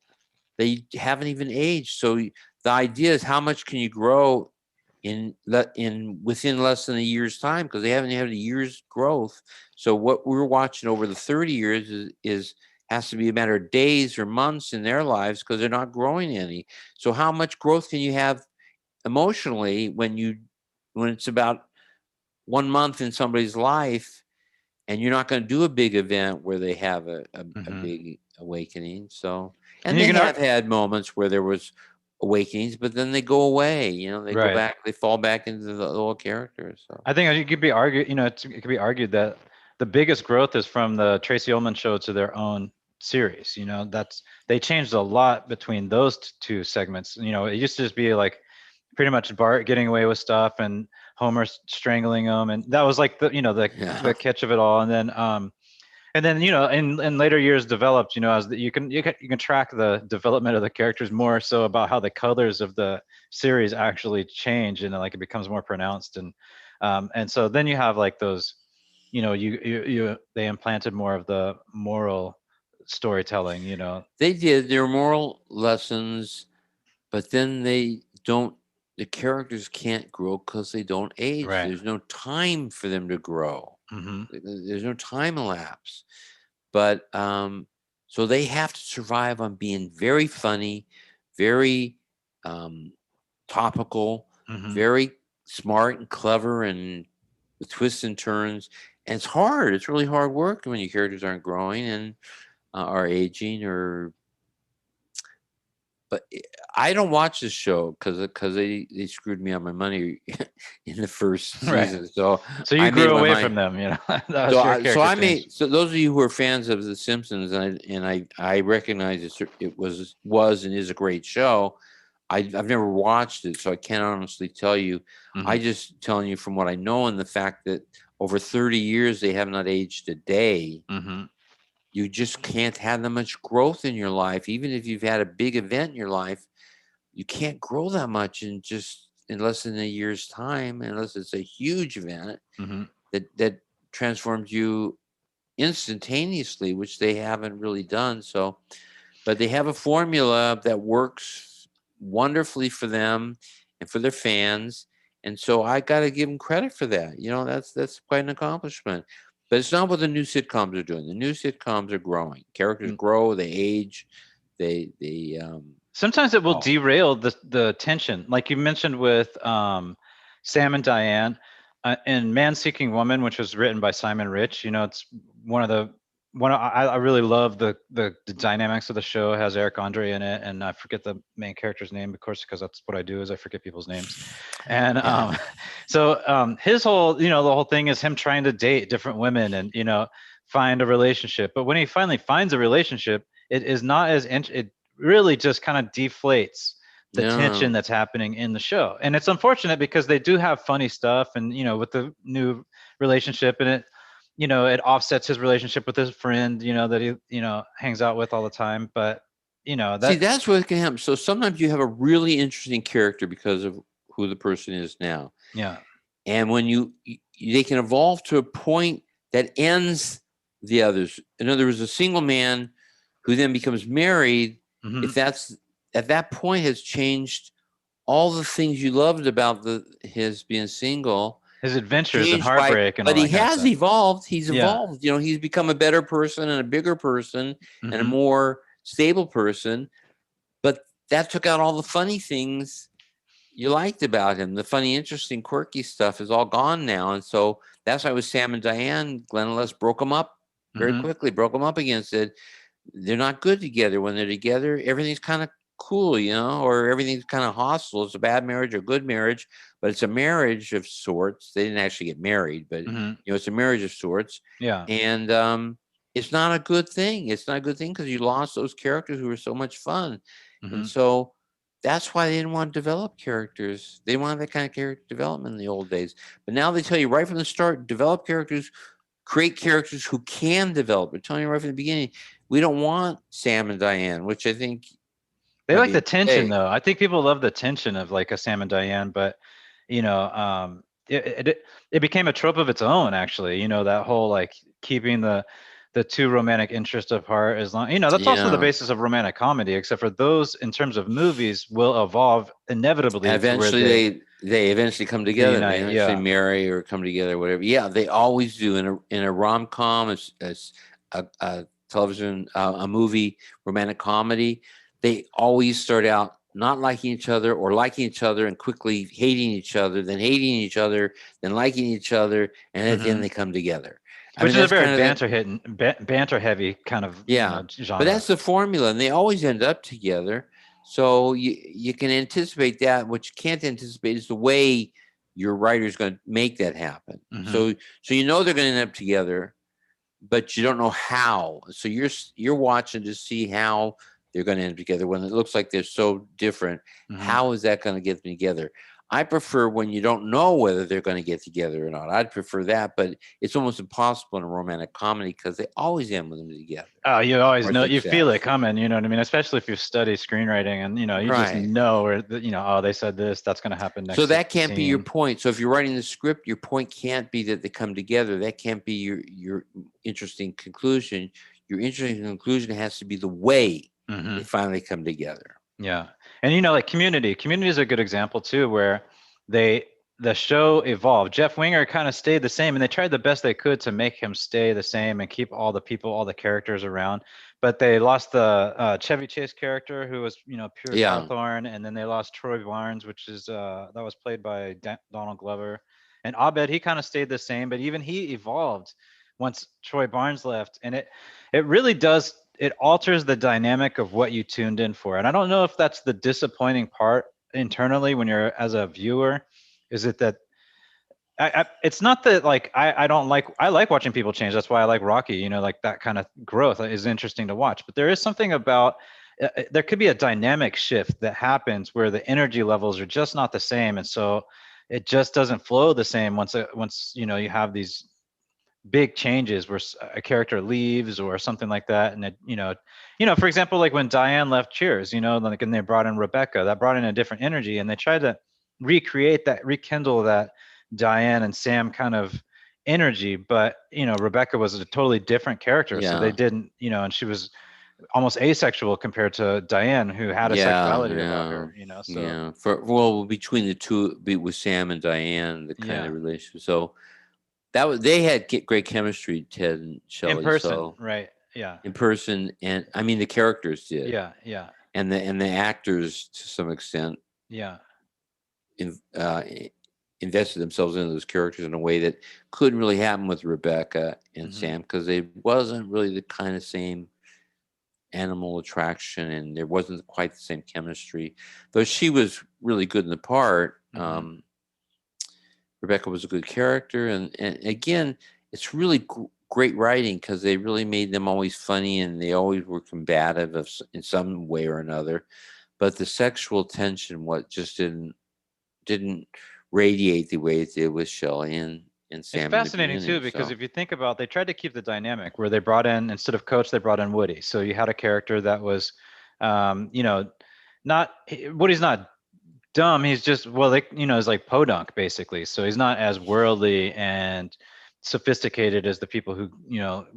they haven't even aged. So the idea is how much can you grow in within less than a year's time because they haven't had a year's growth. So what we're watching over the 30 years is has to be a matter of days or months in their lives because they're not growing any. So how much growth can you have emotionally when it's about 1 month in somebody's life and you're not going to do a big event where they have a Hmm. big awakening. So, And and you they can, have had moments where there was awakenings, but then they go away. They go right. back, they fall back into the old characters. So, I think it could be argued, it could be argued that the biggest growth is from the Tracy Ullman show to their own series. That's they changed a lot between those two segments. It used to just be like pretty much Bart getting away with stuff and Homer strangling him, and that was like the yeah, catch of it all. And then in later years developed, as you can track the development of the characters more so about how the colors of the series actually change, and like it becomes more pronounced. And so then you have like those, they implanted more of the moral storytelling. they did their moral lessons, but then they don't. The characters can't grow because they don't age. Right. There's no time for them to grow. Hmm. There's no time elapse. But so they have to survive on being very funny, very um, topical, Hmm. very smart and clever, and with twists and turns. And it's hard. It's really hard work when your characters aren't growing and are aging. But I don't watch this show because they screwed me on my money in the first Right. season. So So you I made grew up my away mind. from them. That was your So character I change. made so those of you who are fans of The Simpsons, and I recognize it was and is a great show. I've never watched it, so I can't honestly tell you. I Hmm. just telling you from what I know, and the fact that over 30 years they have not aged a day. Hmm. You just can't have that much growth in your life, even if you've had a big event in your life. You can't grow that much in less than a year's time, unless it's a huge event Hmm. that transforms you instantaneously, which they haven't really done. So, but they have a formula that works wonderfully for them and for their fans. And so I got to give them credit for that. That's quite an accomplishment. But it's not what the new sitcoms are doing. The new sitcoms are growing. Characters grow, they age, they Sometimes it will oh derail the tension, like you mentioned with Sam and Diane, in Man Seeking Woman, which was written by Simon Rich. It's one of the one of, I really love the dynamics of the show. It has Eric Andre in it, and I forget the main character's name, of course, because that's what I do is I forget people's names. And yeah. so his whole the whole thing is him trying to date different women and find a relationship. But when he finally finds a relationship, it is not as it really just kind of deflates the tension No. that's happening in the show. And it's unfortunate because they do have funny stuff, and with the new relationship, and it offsets his relationship with his friend, that he hangs out with all the time. But See, that that's what can happen. So sometimes you have a really interesting character because of who the person is now. yeah. And when they can evolve to a point that ends the others. In other words, a single man who then becomes married, Hmm. if that's at that point has changed all the things you loved about his being single, His adventures and changed by, heartbreak and all but he that kind of has stuff. evolved. He's Yeah. evolved. He's become a better person and a bigger person and a Hmm. more stable person. But that took out all the funny things you liked about him. The funny, interesting, quirky stuff is all gone now. And so that's why with Sam and Diane, Glenn and Les broke them up very Hmm. quickly, broke them up again, said they're not good together. When they're together, everything's kind of cool, or everything's kind of hostile. It's a bad marriage or good marriage, but it's a marriage of sorts. They didn't actually get married, but Hmm. it's a marriage of sorts. Yeah. And it's not a good thing. It's not a good thing because you lost those characters who were so much fun. And Hmm. so that's why they didn't want to develop characters. They wanted that kind of character development in the old days. But now they tell you right from the start, develop characters, create characters who can develop. They're telling you right from the beginning, we don't want Sam and Diane, which I think They might like be a the tension mistake. though. I think people love the tension of like a Sam and Diane, but it became a trope of its own actually. That whole like keeping the two romantic interests apart as long that's also the Yeah. basis of romantic comedy, except for those in terms of movies will evolve inevitably to where Eventually they they eventually come together. They reunite. eventually Yeah. marry or come together, whatever. Yeah, they always do in a rom com, as a television, a movie, romantic comedy. They always start out not liking each other or liking each other and quickly hating each other, then hating each other, then liking each other, and at the end Hmm. they come together. I Which mean, is a that's very kind of the, banter heavy kind of yeah, but genre. that's the formula, and they always end up together. So you can anticipate that. What you can't anticipate is the way your writer's going to make that happen. Hmm. So you know they're going to end up together, but you don't know how. So you're watching to see how they're going to end up together when it looks like they're so different. Hmm. How is that going to get them together? I prefer when you don't know whether they're going to get together or not. I'd prefer that, but it's almost impossible in a romantic comedy because they always end with them together Oh, you always or know, you feel it success. coming, you know what I mean? Especially if you study screenwriting and, you just Right. know where, oh, they said this, that's going to happen So next that can't be your scene. point. So if you're writing the script, your point can't be that they come together. That can't be your interesting conclusion. Your interesting conclusion has to be the way they Hmm. finally come together. Yeah. And like Community is a good example too, where they the show evolved. Jeff Winger kind of stayed the same and they tried the best they could to make him stay the same and keep all the people, all the characters around. But they lost the Chevy Chase character who was, Pierce Yeah, Hawthorne, and then they lost Troy Barnes, which is that was played by Donald Glover. And Abed, he kind of stayed the same, but even he evolved once Troy Barnes left. And it really does, it alters the dynamic of what you tuned in for. And I don't know if that's the disappointing part internally when you're as a viewer. Is it that it's not that like I don't like, I like watching people change. That's why I like Rocky. Like that kind of growth is interesting to watch. But there is something about there could be a dynamic shift that happens where the energy levels are just not the same, and so it just doesn't flow the same once you have these big changes where a character leaves or something like that. And for example, like when Diane left Cheers, like, and they brought in Rebecca, that brought in a different energy, and they tried to rekindle that Diane and Sam kind of energy. But Rebecca was a totally different character, so they yeah, didn't, and she was almost asexual compared to Diane, who had a yeah, sexuality about yeah, her. So yeah. For well, between the two, with Sam and Diane, the kind yeah, of relationship. So that was they had great chemistry, Ted and in Shelley. person, So right? Yeah, in person, and I mean the characters did, yeah, yeah, and the actors to some extent yeah. in, invested themselves into those characters in a way that couldn't really happen with Rebecca and Hmm. Sam because they wasn't really the kind of same animal attraction and there wasn't quite the same chemistry. Though she was really good in the part, Hmm. Rebecca was a good character, and again, it's really great writing because they really made them always funny and they always were combative in some way or another. But the sexual tension, what just didn't radiate the way it did with Shelley and It's Sam in the fascinating too, beginning. because So if you think about, they tried to keep the dynamic where they brought in, instead of Coach, they brought in Woody. So you had a character that was, not Woody's not dumb. He's just, well, like, is like podunk basically. So he's not as worldly and sophisticated as the people who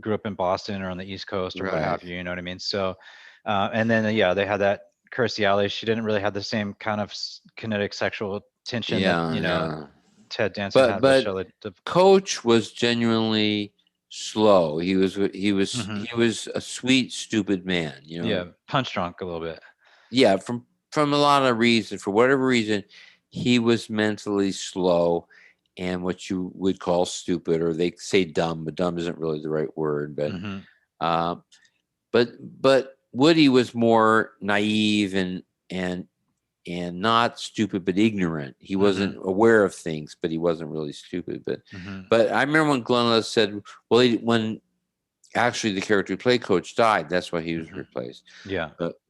grew up in Boston or on the East Coast or what right, have you. You know what I mean? So, and then yeah, they had that Kirstie Alley. She didn't really have the same kind of kinetic sexual tension that yeah, yeah. Ted Danson But had with but Shelley. Coach was genuinely slow. Hmm. He was a sweet, stupid man. You know, Yeah, punch drunk a little bit. yeah. From a lot of reasons, for whatever reason, he was mentally slow, and what you would call stupid, or they say dumb, but dumb isn't really the right word. Hmm. Uh, but Woody was more naive and not stupid but ignorant. He Hmm. wasn't aware of things, but he wasn't really stupid. Hmm. But I remember when Glenn said, "Well, when actually the character who played Coach died, that's why he was Hmm. replaced." Yeah. But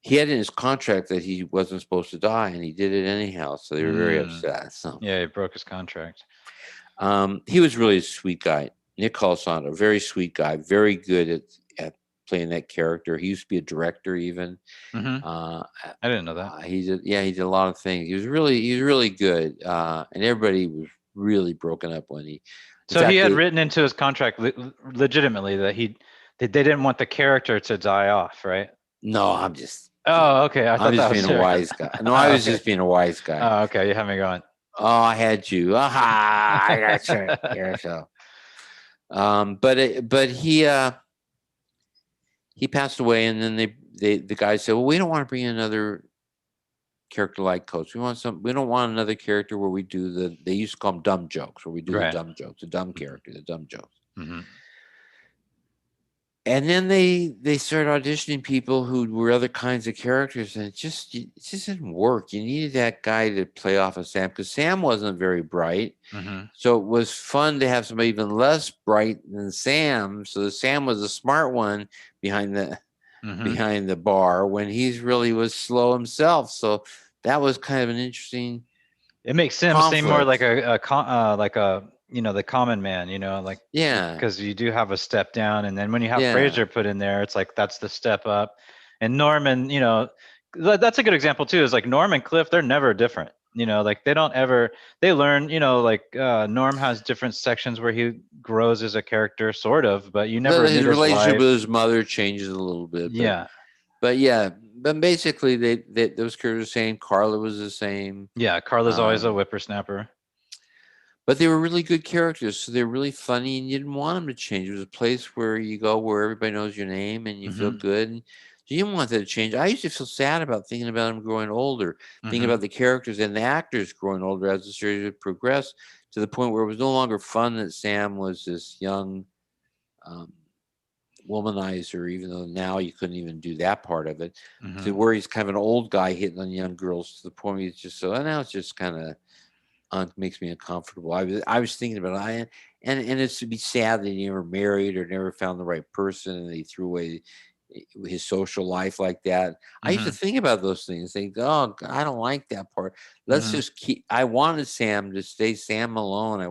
he had in his contract that he wasn't supposed to die, and he did it anyhow. So they were very Mm. upset. So Yeah, he broke his contract. he was really a sweet guy. Nick Colasanto, very sweet guy, very good at playing that character. He used to be a director even. Hmm. Uh, I didn't know that. he did, yeah, he did a lot of things. He was really good, and everybody was really broken up when he. In So he fact, had written into his contract legitimately that they didn't want the character to die off, right? no, Oh, okay. I I'm thought that just was being a serious. wise guy. No, I Oh, was okay. just being a wise guy. Oh, okay. You have me going. Oh, I had you. Aha! I got you here. So, but he passed away, and then the guy said, "Well, we don't want to bring in another character like coach. We want some. We don't want another character where we do the. They used to call them dumb jokes, where we do the Right. dumb jokes, the dumb Mhm. character, the dumb jokes. Mhm. And then they started auditioning people who were other kinds of characters, and it just didn't work. You needed that guy to play off of Sam because Sam wasn't very bright. Mhm. So it was fun to have somebody even less bright than Sam. So Sam was the smart one behind the Mhm. behind the bar when he's really was slow himself. So that was kind of an interesting It makes Sim seem more like conflict. like a the common man, like Yeah, because you do have a step down, and then when you have yeah. Fraser put in there, it's like that's the step up. And Norman, that's a good example too. Is like Norm and Cliff, they're never different. Like they don't ever they learn. Like Norm has different sections where he grows as a character, sort of, but you never His meet his relationship wife. with his mother changes a little bit, but Yeah, but yeah, but basically they those characters were the same. Carla was the same. yeah. Carla's always a Um, whippersnapper. but they were really good characters, so they're really funny, and you didn't want them to change. It was a place where you go where everybody knows your name and you feel Mm-hmm. good. And so you didn't want that to change. I used to feel sad about thinking about them growing older, thinking Mm-hmm. about the characters and the actors growing older as the series would progress to the point where it was no longer fun that Sam was this young um, womanizer, even though now you couldn't even do that part of it, to Mm-hmm. where he's kind of an old guy hitting on young girls to the point where he's just so, and now it's just kind of makes me uncomfortable. I was thinking about it, and it's to be sad that he never married or never found the right person, and he threw away his social life like that. I used to Mm-hmm. think about those things. Think, oh, I don't like that part. Let's Mm-hmm. just keep. I wanted Sam to stay Sam alone. I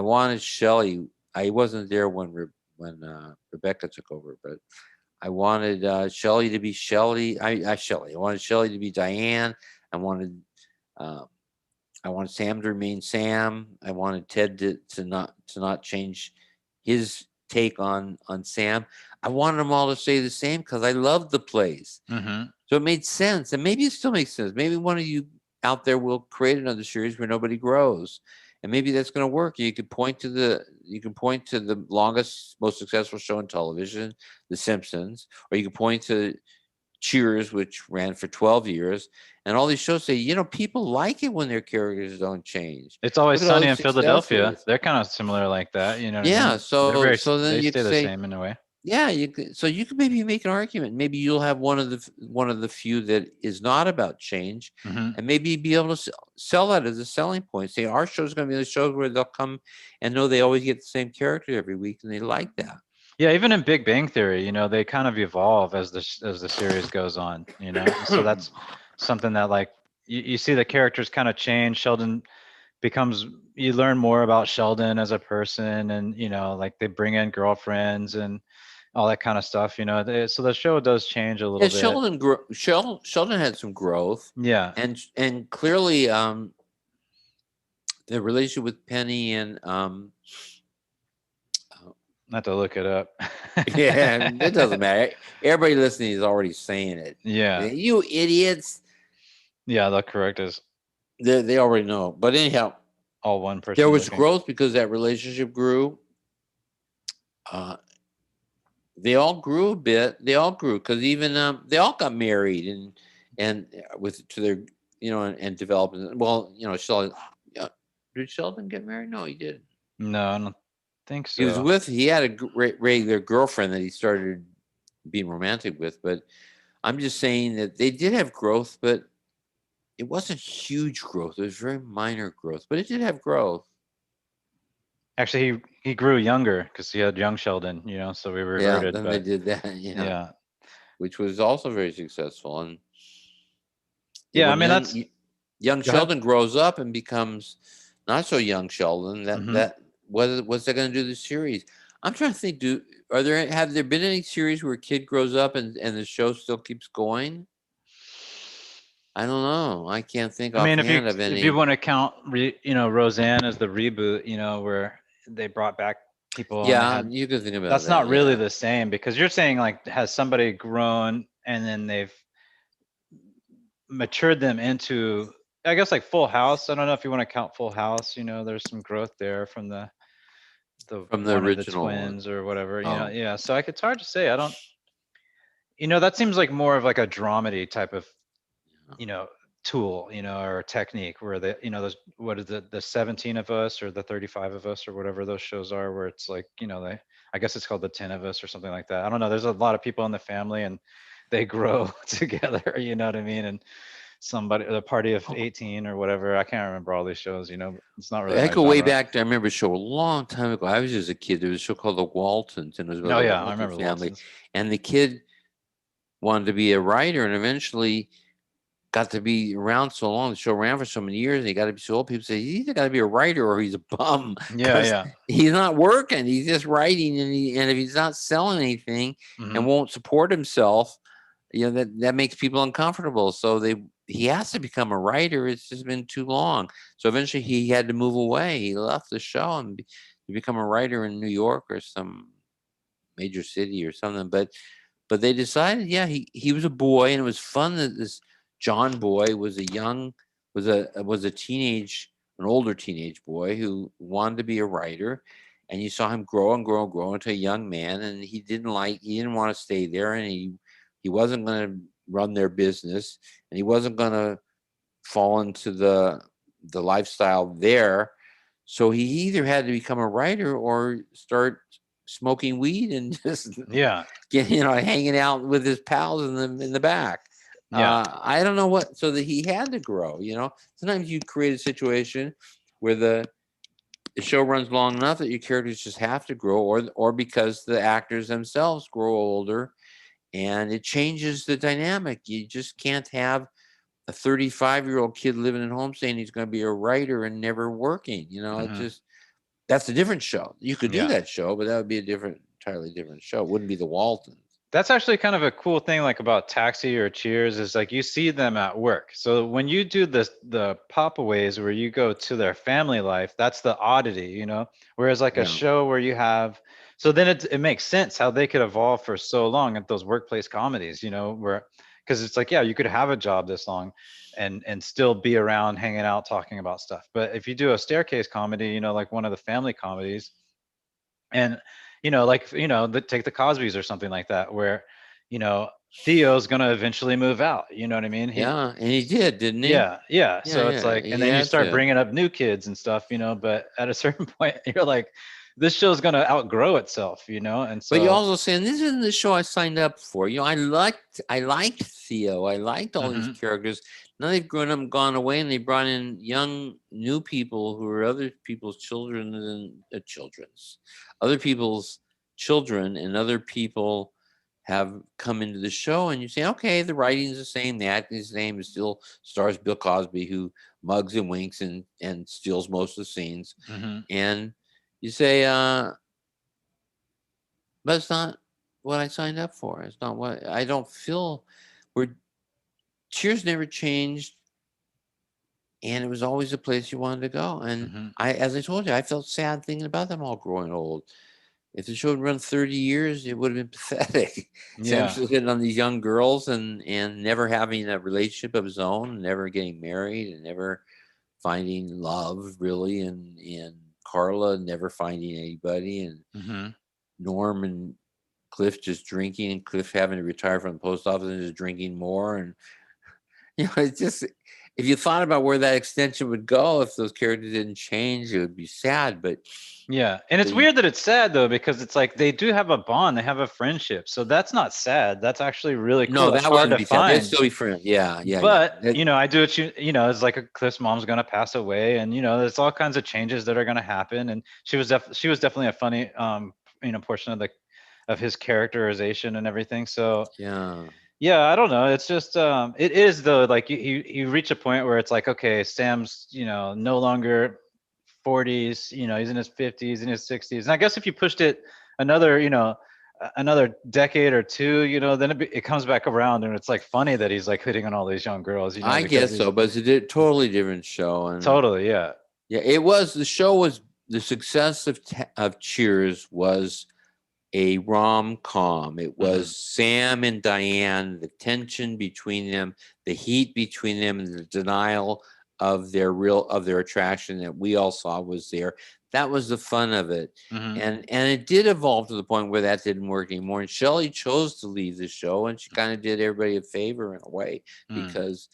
wanted Shelly. I wasn't there when Rebecca took over, but I wanted Shelly to be Shelly. Shelly. I wanted Shelly to be Diane. I wanted. Uh, I wanted Sam to remain Sam. I wanted Ted to not change his take on Sam. I wanted them all to stay the same because I loved the place. Mm-hmm. So it made sense, and maybe it still makes sense. Maybe one of you out there will create another series where nobody grows, and maybe that's going to work. You can point to the longest, most successful show in television, The Simpsons, or you can point to Cheers, which ran for 12 years. And all these shows say, people like it when their characters don't change. It's Always Look at all Sunny these in Philadelphia. successes. They're kind of similar like that. You know what I Yeah. mean? They're So very, so then they you could stay the say, same in a way. yeah, so you could maybe make an argument. Maybe you'll have one of the few that is not about change, Hmm. and maybe be able to sell that as a selling point. Say our show's going to be the shows where they'll come and know they always get the same character every week, and they like that. Yeah, even in Big Bang Theory, they kind of evolve as the series goes on. So that's something that like you see the characters kind of change. Sheldon becomes you learn more about Sheldon as a person, and like they bring in girlfriends and all that kind of stuff. So the show does change a Yeah, little bit. Sheldon had some growth, Yeah, and clearly, the relationship with Penny and not to look it up. yeah, it doesn't matter. Everybody listening is already saying it. Yeah, You idiots! yeah, they'll correct us. They already know. But anyhow, All one there person was looking. growth because that relationship grew. Uh, they all grew a bit. They all grew because even they all got married and with to their and developed. Well, Sheldon. Did Sheldon get married? No, he didn't. No, I don't think He was so. with. He had a regular girlfriend that he started being romantic with. But I'm just saying that they did have growth, but it wasn't huge growth. It was very minor growth, but it did have growth. Actually, he grew younger because he had young Sheldon. So we Yeah, reverted. then they But did that. Yeah, yeah, which was also very successful. And yeah. I when mean, young that's young go ahead. Sheldon grows up and becomes not so young Sheldon, that Hmm. that what's that going to do the series? I'm trying to think. Have there been any series where a kid grows up and the show still keeps going? I don't know. I can't think I mean, offhand of if you any. want to count, Roseanne as the reboot, where they brought back people and they Yeah, had you can think about that's that. not really Yeah, the same because you're saying like has somebody grown and then they've matured them into I guess like Full House. I don't know if you want to count Full House. There's some growth there from the from the one of the original one. twins or whatever. Oh, Yeah. So like it's hard to say. I don't. That seems like more of like a dramedy type of. you know, tool, or technique where those, what is it, the 17 of us or the 35 of us or whatever those shows are, where it's like, I guess it's called the 10 of us or something like that. I don't know. There's a lot of people in the family and they grow together, you know what I mean? And the party of Oh, 18 or whatever. I can't remember all these shows, it's not really I my go way genre. back to, I remember a show a long time ago. I was just a kid. There was a show called The Waltons, and it was about Oh the yeah, I Walton remember the family. Waltons. And the kid wanted to be a writer, and eventually got to be around so long. The show ran for so many years, and he got to be so old. People say he's either got to be a writer or he's a bum Yeah, because yeah. he's not working. He's just writing, and if he's not selling anything and Hmm. won't support himself, that makes people uncomfortable. So he has to become a writer. It's just been too long. So eventually he had to move away. He left the show and to become a writer in New York or some major city or something. But they decided, yeah, he was a boy, and it was fun that this John boy was a teenage, an older teenage boy who wanted to be a writer, and you saw him grow and grow and grow into a young man, and he didn't want to stay there, and he wasn't going to run their business, and he wasn't going to fall into the lifestyle there. So he either had to become a writer or start smoking weed and just Yeah, hanging out with his pals in the back. yeah. I don't know what, so that he had to grow. Sometimes you create a situation where the show runs long enough that your characters just have to grow, or because the actors themselves grow older, and it changes the dynamic. You just can't have a 35-year-old kid living at home saying he's going to be a writer and never working. It Hmm. just, that's a different show. You could do Yeah. that show, but that would be entirely different show. It wouldn't be the Waltons. That's actually kind of a cool thing, like about Taxi or Cheers, is like you see them at work. So when you do the pop-aways where you go to their family life, that's the oddity, Whereas like a Yeah. show where you have, so then it makes sense how they could evolve for so long at those workplace comedies, where, because it's like, yeah, you could have a job this long and still be around hanging out talking about stuff. But if you do a staircase comedy, like one of the family comedies, and like take the Cosbys or something like that, where you know Theo's gonna eventually move out, you know what I mean? Yeah, and he did, didn't he? Yeah, yeah, Yeah, so it's yeah, like, and he then you had start to. bringing up new kids and stuff, but at a certain point you're like, this show's gonna outgrow itself, and But you're so. also saying this isn't the show I signed up for. I liked Theo. I liked all these Hmm. characters. Now they've grown up and gone away, and they brought in young new people who are other people's children and other people's children, and other people have come into the show, and you say, okay, the writing's the same, the acting's the same. It still stars Bill Cosby, who mugs and winks and steals most of the scenes, Hmm. and you say, but it's not what I signed up for. It's not what I don't feel. Where Cheers never changed, and it was always a place you wanted to go. And Hmm. as I told you, I felt sad thinking about them all growing old. If the show had run 30 years, it would have been pathetic. Sam Yeah. still hitting on these young girls and never having a relationship of his own, never getting married, and never finding love really, and Carla never finding anybody, and Hmm. Norm and Cliff just drinking, and Cliff having to retire from the post office and just drinking more. And it's just, if you thought about where that extension would go, if those characters didn't change, it would be sad. But Yeah, and it's the weird that it's sad though, because it's like they do have a bond, they have a friendship, so that's not sad, that's actually really cool, no, that's that hard wouldn't to be sad. They'd find. still be friends. Yeah, yeah, yeah. But I do what it's like Cliff's mom's gonna pass away, and there's all kinds of changes that are gonna happen. And she was definitely a funny portion of his characterization and everything. So yeah. yeah, I don't know. It's just it is though, like you reach a point where it's like, okay, Sam's no longer 40s, he's in his 50s, in his 60s. And I guess if you pushed it another, another decade or two, then it comes back around, and it's like funny that he's like hitting on all these young girls, I because guess he's so, but it's a totally different show. And totally, yeah. yeah, it was, the show was, the success of Cheers was a rom-com. It Hmm. was Sam and Diane, the tension between them, the heat between them, and the denial of their attraction that we all saw was there. That was the fun of it. Hmm. And it did evolve to the point where that didn't work anymore. And Shelley chose to leave the show, and she kind of did everybody a favor in a way, Mm. because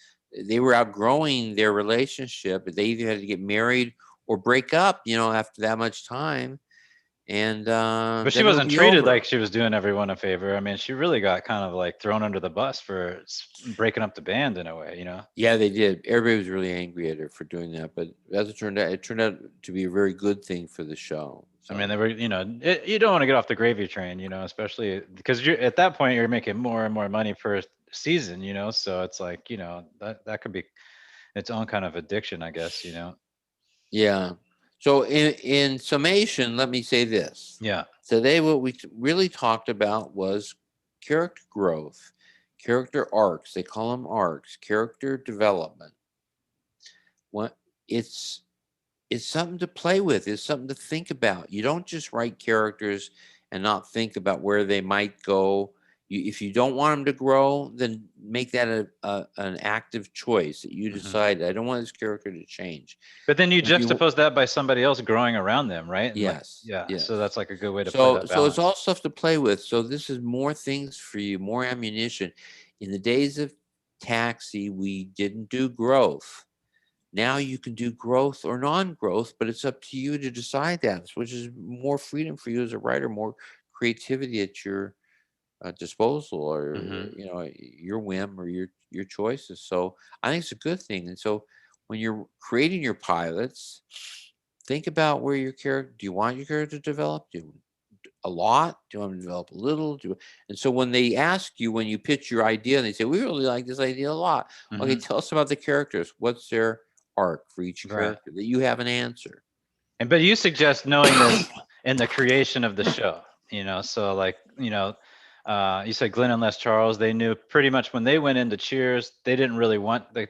they were outgrowing their relationship. They either had to get married or break up, after that much time, and But she then it'll wasn't be treated like over. she was doing everyone a favor. I mean, she really got kind of like thrown under the bus for breaking up the band in a way, you know? Yeah, they did. Everybody was really angry at her for doing that, but as it turned out to be a very good thing for the show. I mean, So they were, you don't want to get off the gravy train, especially because you're at that point you're making more and more money per season, so it's like, that could be its own kind of addiction, I guess. yeah. So in summation, let me say this. Yeah. Today, what we really talked about was character growth, character arcs. They call them arcs, character development. What it's it's something to play with. It's something to think about. You don't just write characters and not think about where they might go. If you don't want them to grow, then make that an active choice that you Hmm. decide. I don't want this character to change. But then you If you juxtapose that by somebody else growing around them, right? And like, Yes, yeah, so yes. that's like a good way to play So that so it's all balance. stuff to play with. So this is more things for you, more ammunition. In the days of Taxi, we didn't do growth. Now you can do growth or non-growth, but it's up to you to decide that, which is more freedom for you as a writer, more creativity at your disposal, or Hmm. your whim or your choices. So I think it's a good thing. And so when you're creating your pilots, think about where your character. Do you want your character to develop? A lot? Do you want them to develop a little? And so when they ask you, when you pitch your idea, and they say, "We really like this idea a lot." Okay, Hmm. tell us about the characters. What's their arc for each Right. character? That you have an answer. And but you suggest knowing this in the creation of the show, so like, you said Glenn and Les Charles, they knew pretty much when they went into Cheers, they didn't really want the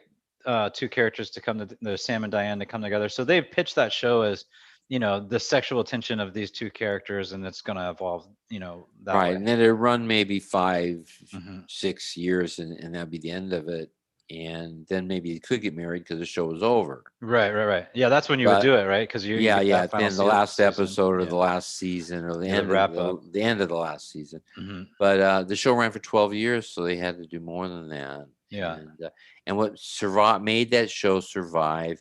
two characters to come to the Sam and Diane to come together. So they pitched that show as, the sexual tension of these two characters, and it's going to evolve, that way. Right. And then it run maybe five, Hmm. 6 years, and that'd be the end of it. And then maybe you could get married because the show was over. Right, right, right. Yeah, that's when you would But do it, right? Because you yeah, get yeah. that At the final end, the last season. episode or Yeah, the last season or the yeah, the end of wrap up. the end of the last season. Hmm. But the show ran for 12 years, so they had to do more than that. Yeah. And what made that show survive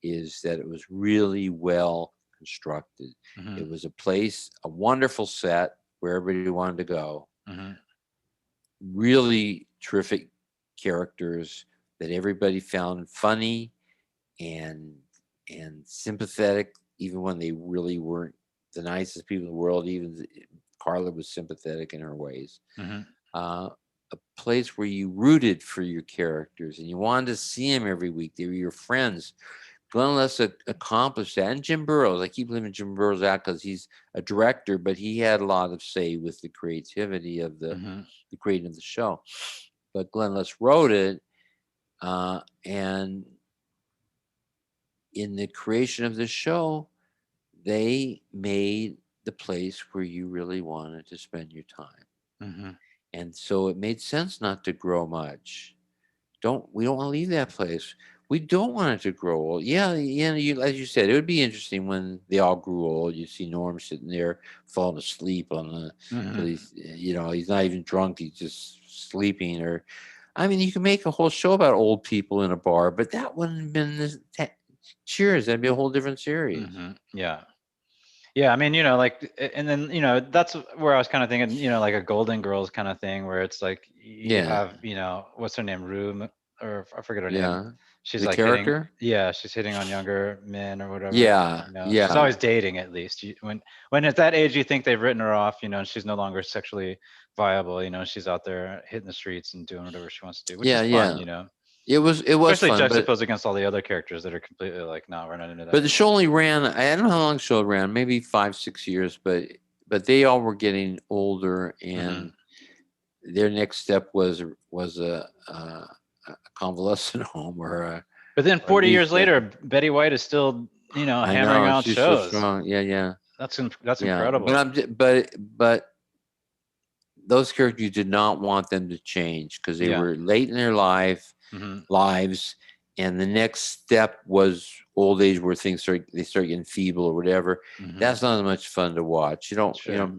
is that it was really well constructed. Hmm. It was a wonderful set where everybody wanted to go. Hmm. Really terrific characters that everybody found funny and sympathetic, even when they really weren't the nicest people in the world. Even Carla was sympathetic in her ways. Hmm. Uh, a place where you rooted for your characters and you wanted to see them every week. They were your friends. Glenn Less accomplished that, and Jim Burrows. I keep leaving Jim Burrows out because he's a director, but he had a lot of say with the creativity of Hmm. the creating of the show. But Glenn Less wrote it, and in the creation of the show, they made the place where you really wanted to spend your time. Hmm. And so it made sense not to grow much. We don't want to leave that place. We don't want it to grow old. Yeah, as you said, it would be interesting when they all grew old. You see Norm sitting there falling asleep on the till Hmm. he's not even drunk, he's just sleeping. Or I mean, you can make a whole show about old people in a bar, but that wouldn't have been Cheers. That'd be a whole different series. Hmm. Yeah. Yeah, I mean, like, and then, that's where I was kind of thinking, like a Golden Girls kind of thing, where it's like you Yeah, have, what's her name, Rue, or I forget her name. yeah. She's The like hitting, character. yeah, she's hitting on younger men or whatever. Yeah, She's yeah. always dating at least. When at that age you think they've written her off, and she's no longer sexually viable. She's out there hitting the streets and doing whatever she wants to do, which is Yeah, fun. yeah. It was Especially fun, but juxtaposed against all the other characters that are completely like, no, we're not into that the show only ran. I don't know how long the show ran, maybe 5, 6 years, but they all were getting older, anymore. and their next step was a convalescent home But then or a 40 years rehab. later, Betty White is still, I hammering know out she's so shows. strong. Yeah, yeah, That's yeah. But incredible. those characters, you did not want them to change because they Yeah. were late in their Hmm. lives, and the next step was old age, where they start getting feeble or whatever. Hmm. That's not as much fun to watch. Sure.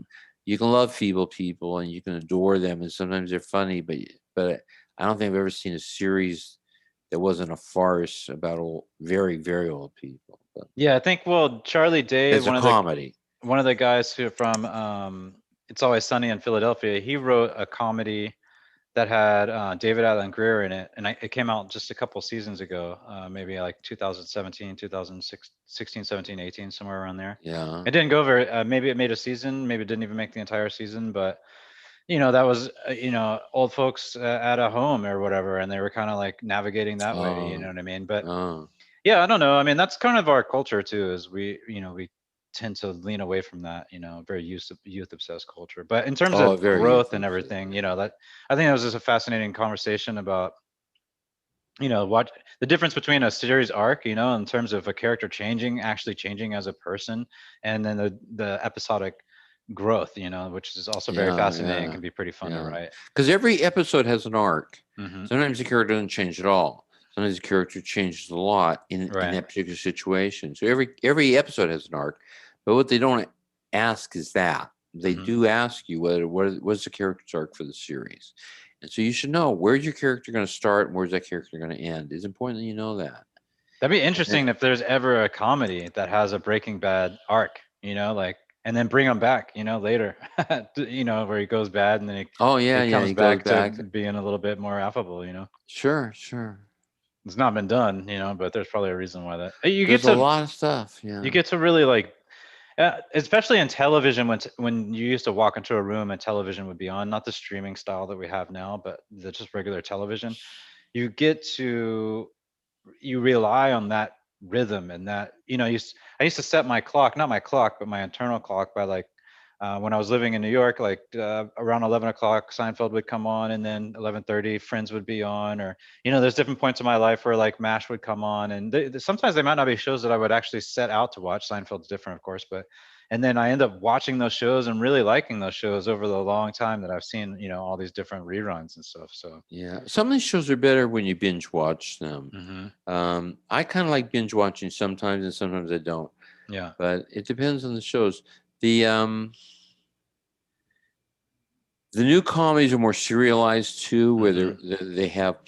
You can love feeble people and you can adore them, and sometimes they're funny, but I don't think I've ever seen a series that wasn't a farce about old, very, very old people, but Yeah, I think, well, Charlie Day, it's a comedy. one of the guys who from It's Always Sunny in Philadelphia, he wrote a comedy that had David Allen Greer in it, and it came out just a couple seasons ago, maybe like 2017, 2016, 17, 18, somewhere around there. Yeah. It didn't go very. Maybe it made a season. Maybe it didn't even make the entire season. But that was old folks at a home or whatever, and they were kind of like navigating that way. You know Oh, what I mean? But oh, yeah, I don't know. I mean, that's kind of our culture too. Is we tend to lean away from that. Very youth obsessed culture. But in terms oh, of very growth and euphemistic. everything, Yeah. that I think that was just a fascinating conversation about what the difference between a series arc, in terms of a character actually changing as a person, and then the episodic growth, which is also very Yeah, fascinating and yeah, can be pretty fun to yeah. write. Because every episode has an arc. Hmm. Sometimes the character doesn't change at all. Sometimes the character changes a lot in Right. that particular situation. So every episode has an arc, but what they don't ask is that they Hmm. do ask you what's the character's arc for the series, and so you should know where's your character going to start and where's that character going to end. It's important that you know that. That'd be And then, interesting if there's ever a comedy that has a Breaking Bad arc, like, and then bring him back, later, where he goes bad and then oh yeah, he yeah, comes he goes back to back. being a little bit more affable. Sure, sure. It's not been done, but there's probably a reason why that you get There's a to lot of stuff. you Yeah. get to really like, especially in television, when you used to walk into a room and television would be on, not the streaming style that we have now, but the just regular television. You get to you rely on that rhythm, and that I used to set my clock, not my clock, but my internal clock, by like when I was living in New York, like around 11 o'clock, Seinfeld would come on, and then 11:30, Friends would be on, or there's different points in my life where like MASH would come on, and sometimes they might not be shows that I would actually set out to watch. Seinfeld's different, of course, but and then I end up watching those shows and really liking those shows over the long time that I've seen, all these different reruns and stuff. So. Yeah, some of these shows are better when you binge watch them. Hmm. I kind of like binge watching sometimes, and sometimes I don't. Yeah. But it depends on the shows. The new comedies are more serialized too, where Hmm. they have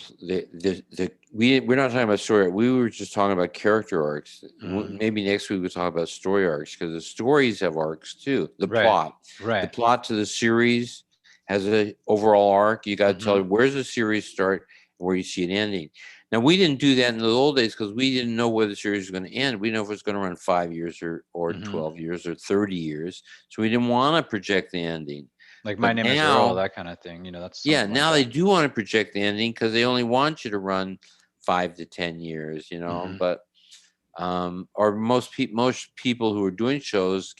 we're not talking about story. We were just talking about character arcs. Hmm. Maybe next week we'll talk about story arcs because the stories have arcs too. Right. The Right. plot to the series has an overall arc. You got to tell Hmm. it where's the series start and where you see it ending. Now we didn't do that in the old days because we didn't know where the series was going to end. We didn't know if it was going to run 5 years or Hmm. 12 years or 30 years, so we didn't want to project the ending. Like My But Name Is Earl, now, that kind of thing. That's yeah, something like now they that. do want to project the ending because they only want you to run 5 to 10 years, Hmm. But or most people who are doing shows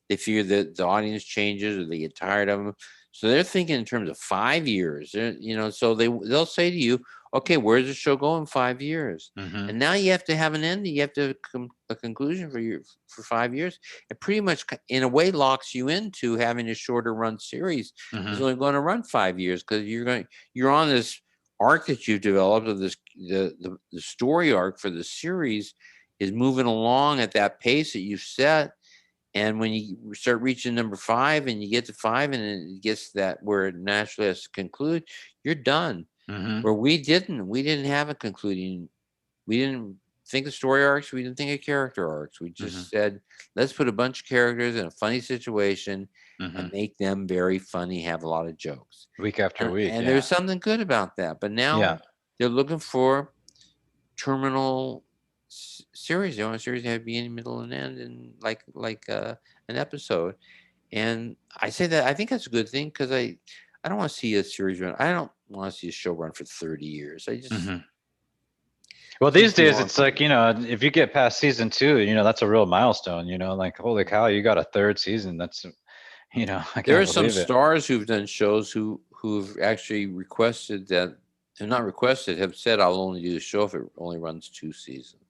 they fear that the audience changes or they get tired of them, so they're thinking in terms of 5 years. So they'll say to you, "Okay, where's the show go in 5 years?" Hmm. And now you have to have an ending. You have to have a conclusion for 5 years. It pretty much, in a way, locks you into having a shorter run series. It's Hmm. only going to run 5 years because you're on this arc that you've developed of this the story arc for the series is moving along at that pace that you've set. And when you start reaching number 5 and you get to 5 and it gets to that where it naturally has to conclude, you're done. Hmm. Where we didn't have a concluding. We didn't think of story arcs. We didn't think of character arcs. We Hmm. just said, let's put a bunch of characters in a funny situation Hmm. and make them very funny, have a lot of jokes. Week after week. And there's Yeah. something good about that. But Yeah. now they're looking for terminal series. They want a series to have beginning, middle, and end, and an episode. And I say that I think that's a good thing because I don't want to see a series run. I don't want to see a show run for 30 years. Hmm. Well, Too these too days long it's for like, me. if you get past season 2, that's a real milestone. Like, holy cow, you got a third season. That's, I There are can't some believe it. stars who've done shows who've actually requested that, and not requested, have said I'll only do the show if it only runs 2 seasons.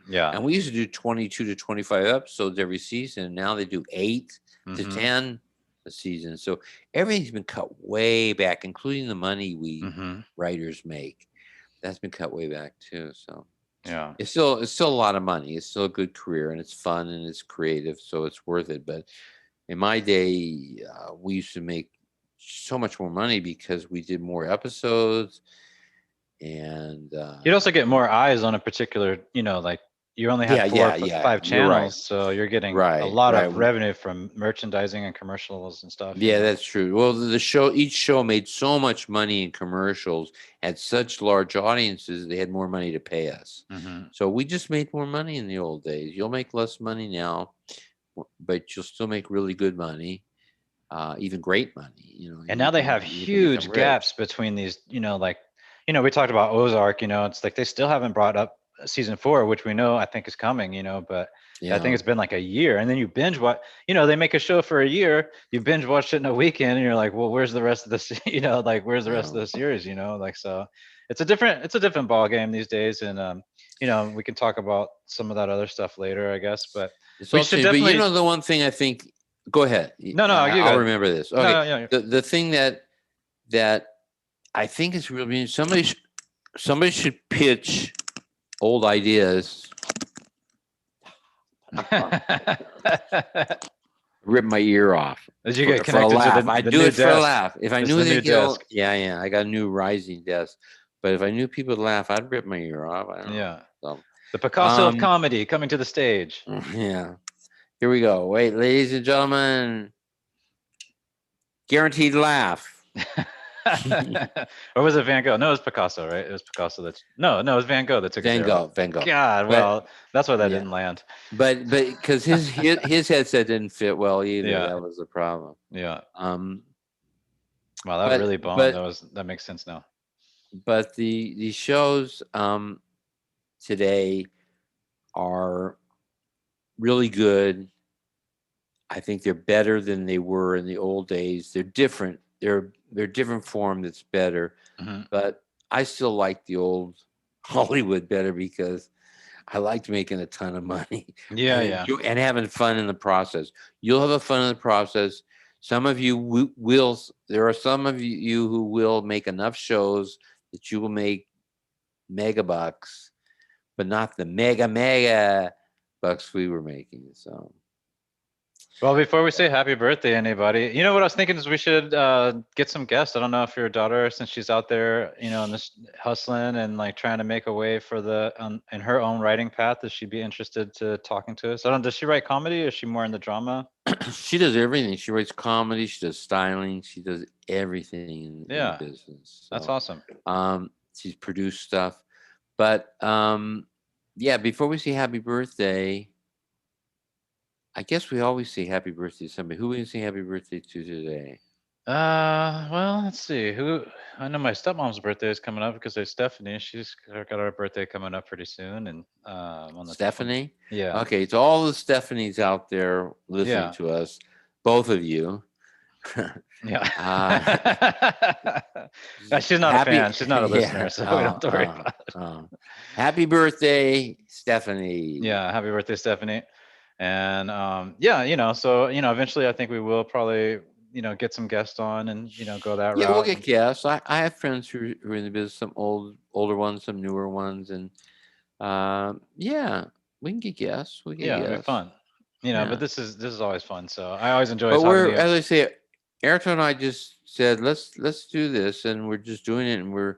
Yeah. And we used to do 22 to 25 episodes every season, and now they do 8 to Hmm. 10 a season. So everything's been cut way back, including the money we Hmm. writers make. That's been cut way back too. So Yeah. it's still a lot of money. It's still a good career, and it's fun and it's creative, so it's worth it. But in my day, we used to make so much more money because we did more episodes. and You'd also get more eyes on a particular, like you only had yeah, four or yeah, yeah. five You're right, channels, so you're getting a right, lot right. of revenue from merchandising and commercials and stuff. Yeah, that's true. Well, each show made so much money in commercials, had such large audiences, they had more money to pay us. Hmm. So we just made more money in the old days. You'll make less money now, but you'll still make really good money, even great money. And now they have You can become huge gaps rich. between these, like, we talked about Ozark, it's like they still haven't brought up season 4, which we know I think is coming, but I think Yeah, it's been like a year. And then you binge watch, they make a show for a year, you binge watch it in a weekend, and you're like, well, where's the rest of this, like where's the rest yeah. of the series, like, so it's a different ball game these days. And we can talk about some of that other stuff later, I guess, but It's we all should changed. But definitely. the one thing I think. Go ahead. No, no, you I'll got. remember this. Okay. No, yeah. The thing that I think is really somebody should pitch old ideas. Rip my ear off Did you for get a connected to laugh. the I the do new it for a desk? laugh. If I It's knew the they new get, desk. yeah, yeah, I got a new rising desk. But if I knew people would laugh, I'd rip my ear off. I don't know. Yeah. So, The Picasso of um, comedy coming to the stage. yeah. Here we go. Wait, ladies and gentlemen, guaranteed laugh. Or was it Van Gogh? No, it was Picasso, right? It was Picasso no, it was Van Gogh that took it Van there. Gogh, Van Gogh. God, But well, that's why that yeah, didn't land. but because his headset didn't fit well either. Yeah, That was the problem. yeah. Um, Wow, that but really bombed. but That makes sense now. but the shows today are really good. I think they're better than they were in the old days. They're different. They're different form that's better. Hmm. But I still like the old Hollywood better because I liked making a ton of money Yeah, yeah. and having fun in the process. You'll have a fun in the process. Some of you will. There are some of you who will make enough shows that you will make mega bucks, but not the mega bucks we were making. So Well, before we say happy birthday, anybody, what I was thinking is we should get some guests. I don't know if your daughter, since she's out there, in this hustling and like trying to make a way for in her own writing path, does she be interested to talking to us? I don't. Does she write comedy, or is she more in the drama? she does everything. She writes comedy. She does styling. She does everything in the Yeah, business. that's So awesome. she's produced stuff. But yeah, before we say happy birthday, I guess we always say happy birthday to somebody. Who we gonna say happy birthday to today? Well, let's see. I know my stepmom's birthday is coming up because there's Stephanie. She's got her birthday coming up pretty soon, and Stephanie. yeah, Okay, to all the Stephanies out there listening yeah, to us, both of you. yeah. uh, She's not a happy, fan. She's not a yeah. listener, so we don't have to worry about it. Happy birthday, Stephanie. Yeah, happy birthday, Stephanie. And yeah, so eventually I think we will probably get some guests on and go that Yeah, we'll route. get guests. I have friends who are in the business, some older ones, some newer ones, and yeah, we can get guests. We get Yeah, it'd be guests. fun. But Yeah, this is always fun. So I always enjoy but talking to we're, you. as I say, Ayrton and I just said let's do this, and we're just doing it, and we're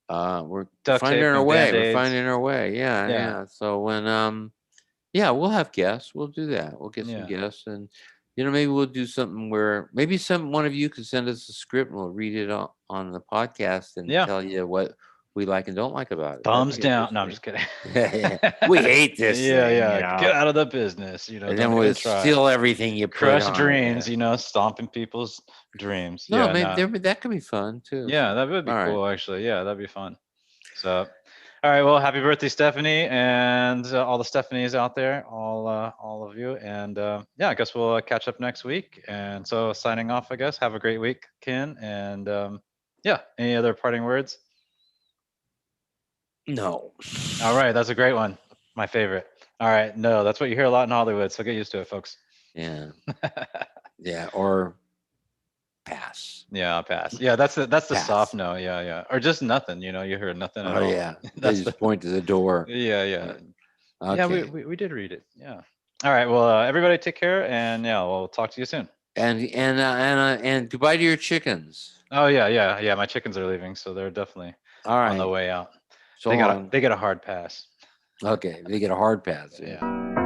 Duct finding tape our and way. We're band-aids. finding our way. Yeah, Yeah, yeah. So when yeah, we'll have guests. We'll do that. We'll get some yeah, guests, and maybe we'll do something where maybe one of you could send us a script, and we'll read it on the podcast and yeah. tell you what we like and don't like about it. That'd Thumbs be down. No, I'm interesting. just kidding. Yeah, yeah. We hate this Yeah, thing, yeah. Get out of the business. and then Don't we'll even try. steal everything you put Crush on it. dreams. Yeah. Stomping people's dreams. No, Yeah, maybe no. that could be fun too. Yeah, So, that would be all right. cool, actually. Yeah, that'd be fun. So, all right. Well, happy birthday, Stephanie, and all the Stephanies out there, all of you. And yeah, I guess we'll catch up next week. And so, signing off, I guess. Have a great week, Ken. And yeah, any other parting words? No. All right, that's a great one. My favorite. All right, no, that's what you hear a lot in Hollywood. So get used to it, folks. Yeah. Yeah. Or pass. Yeah, I'll pass. Yeah, that's the soft Pass. no. Yeah, yeah, or just nothing. You heard nothing at Oh all. yeah. They That's the just point to the door. yeah, yeah. Yeah, we, Okay. we we did read it. Yeah. All right. Well, everybody take care, and yeah, we'll talk to you soon. And goodbye to your chickens. Oh yeah, yeah, yeah. My chickens are leaving, so they're definitely All on the right. way out. So long. They get a hard pass. Okay, they get a hard pass. Yeah.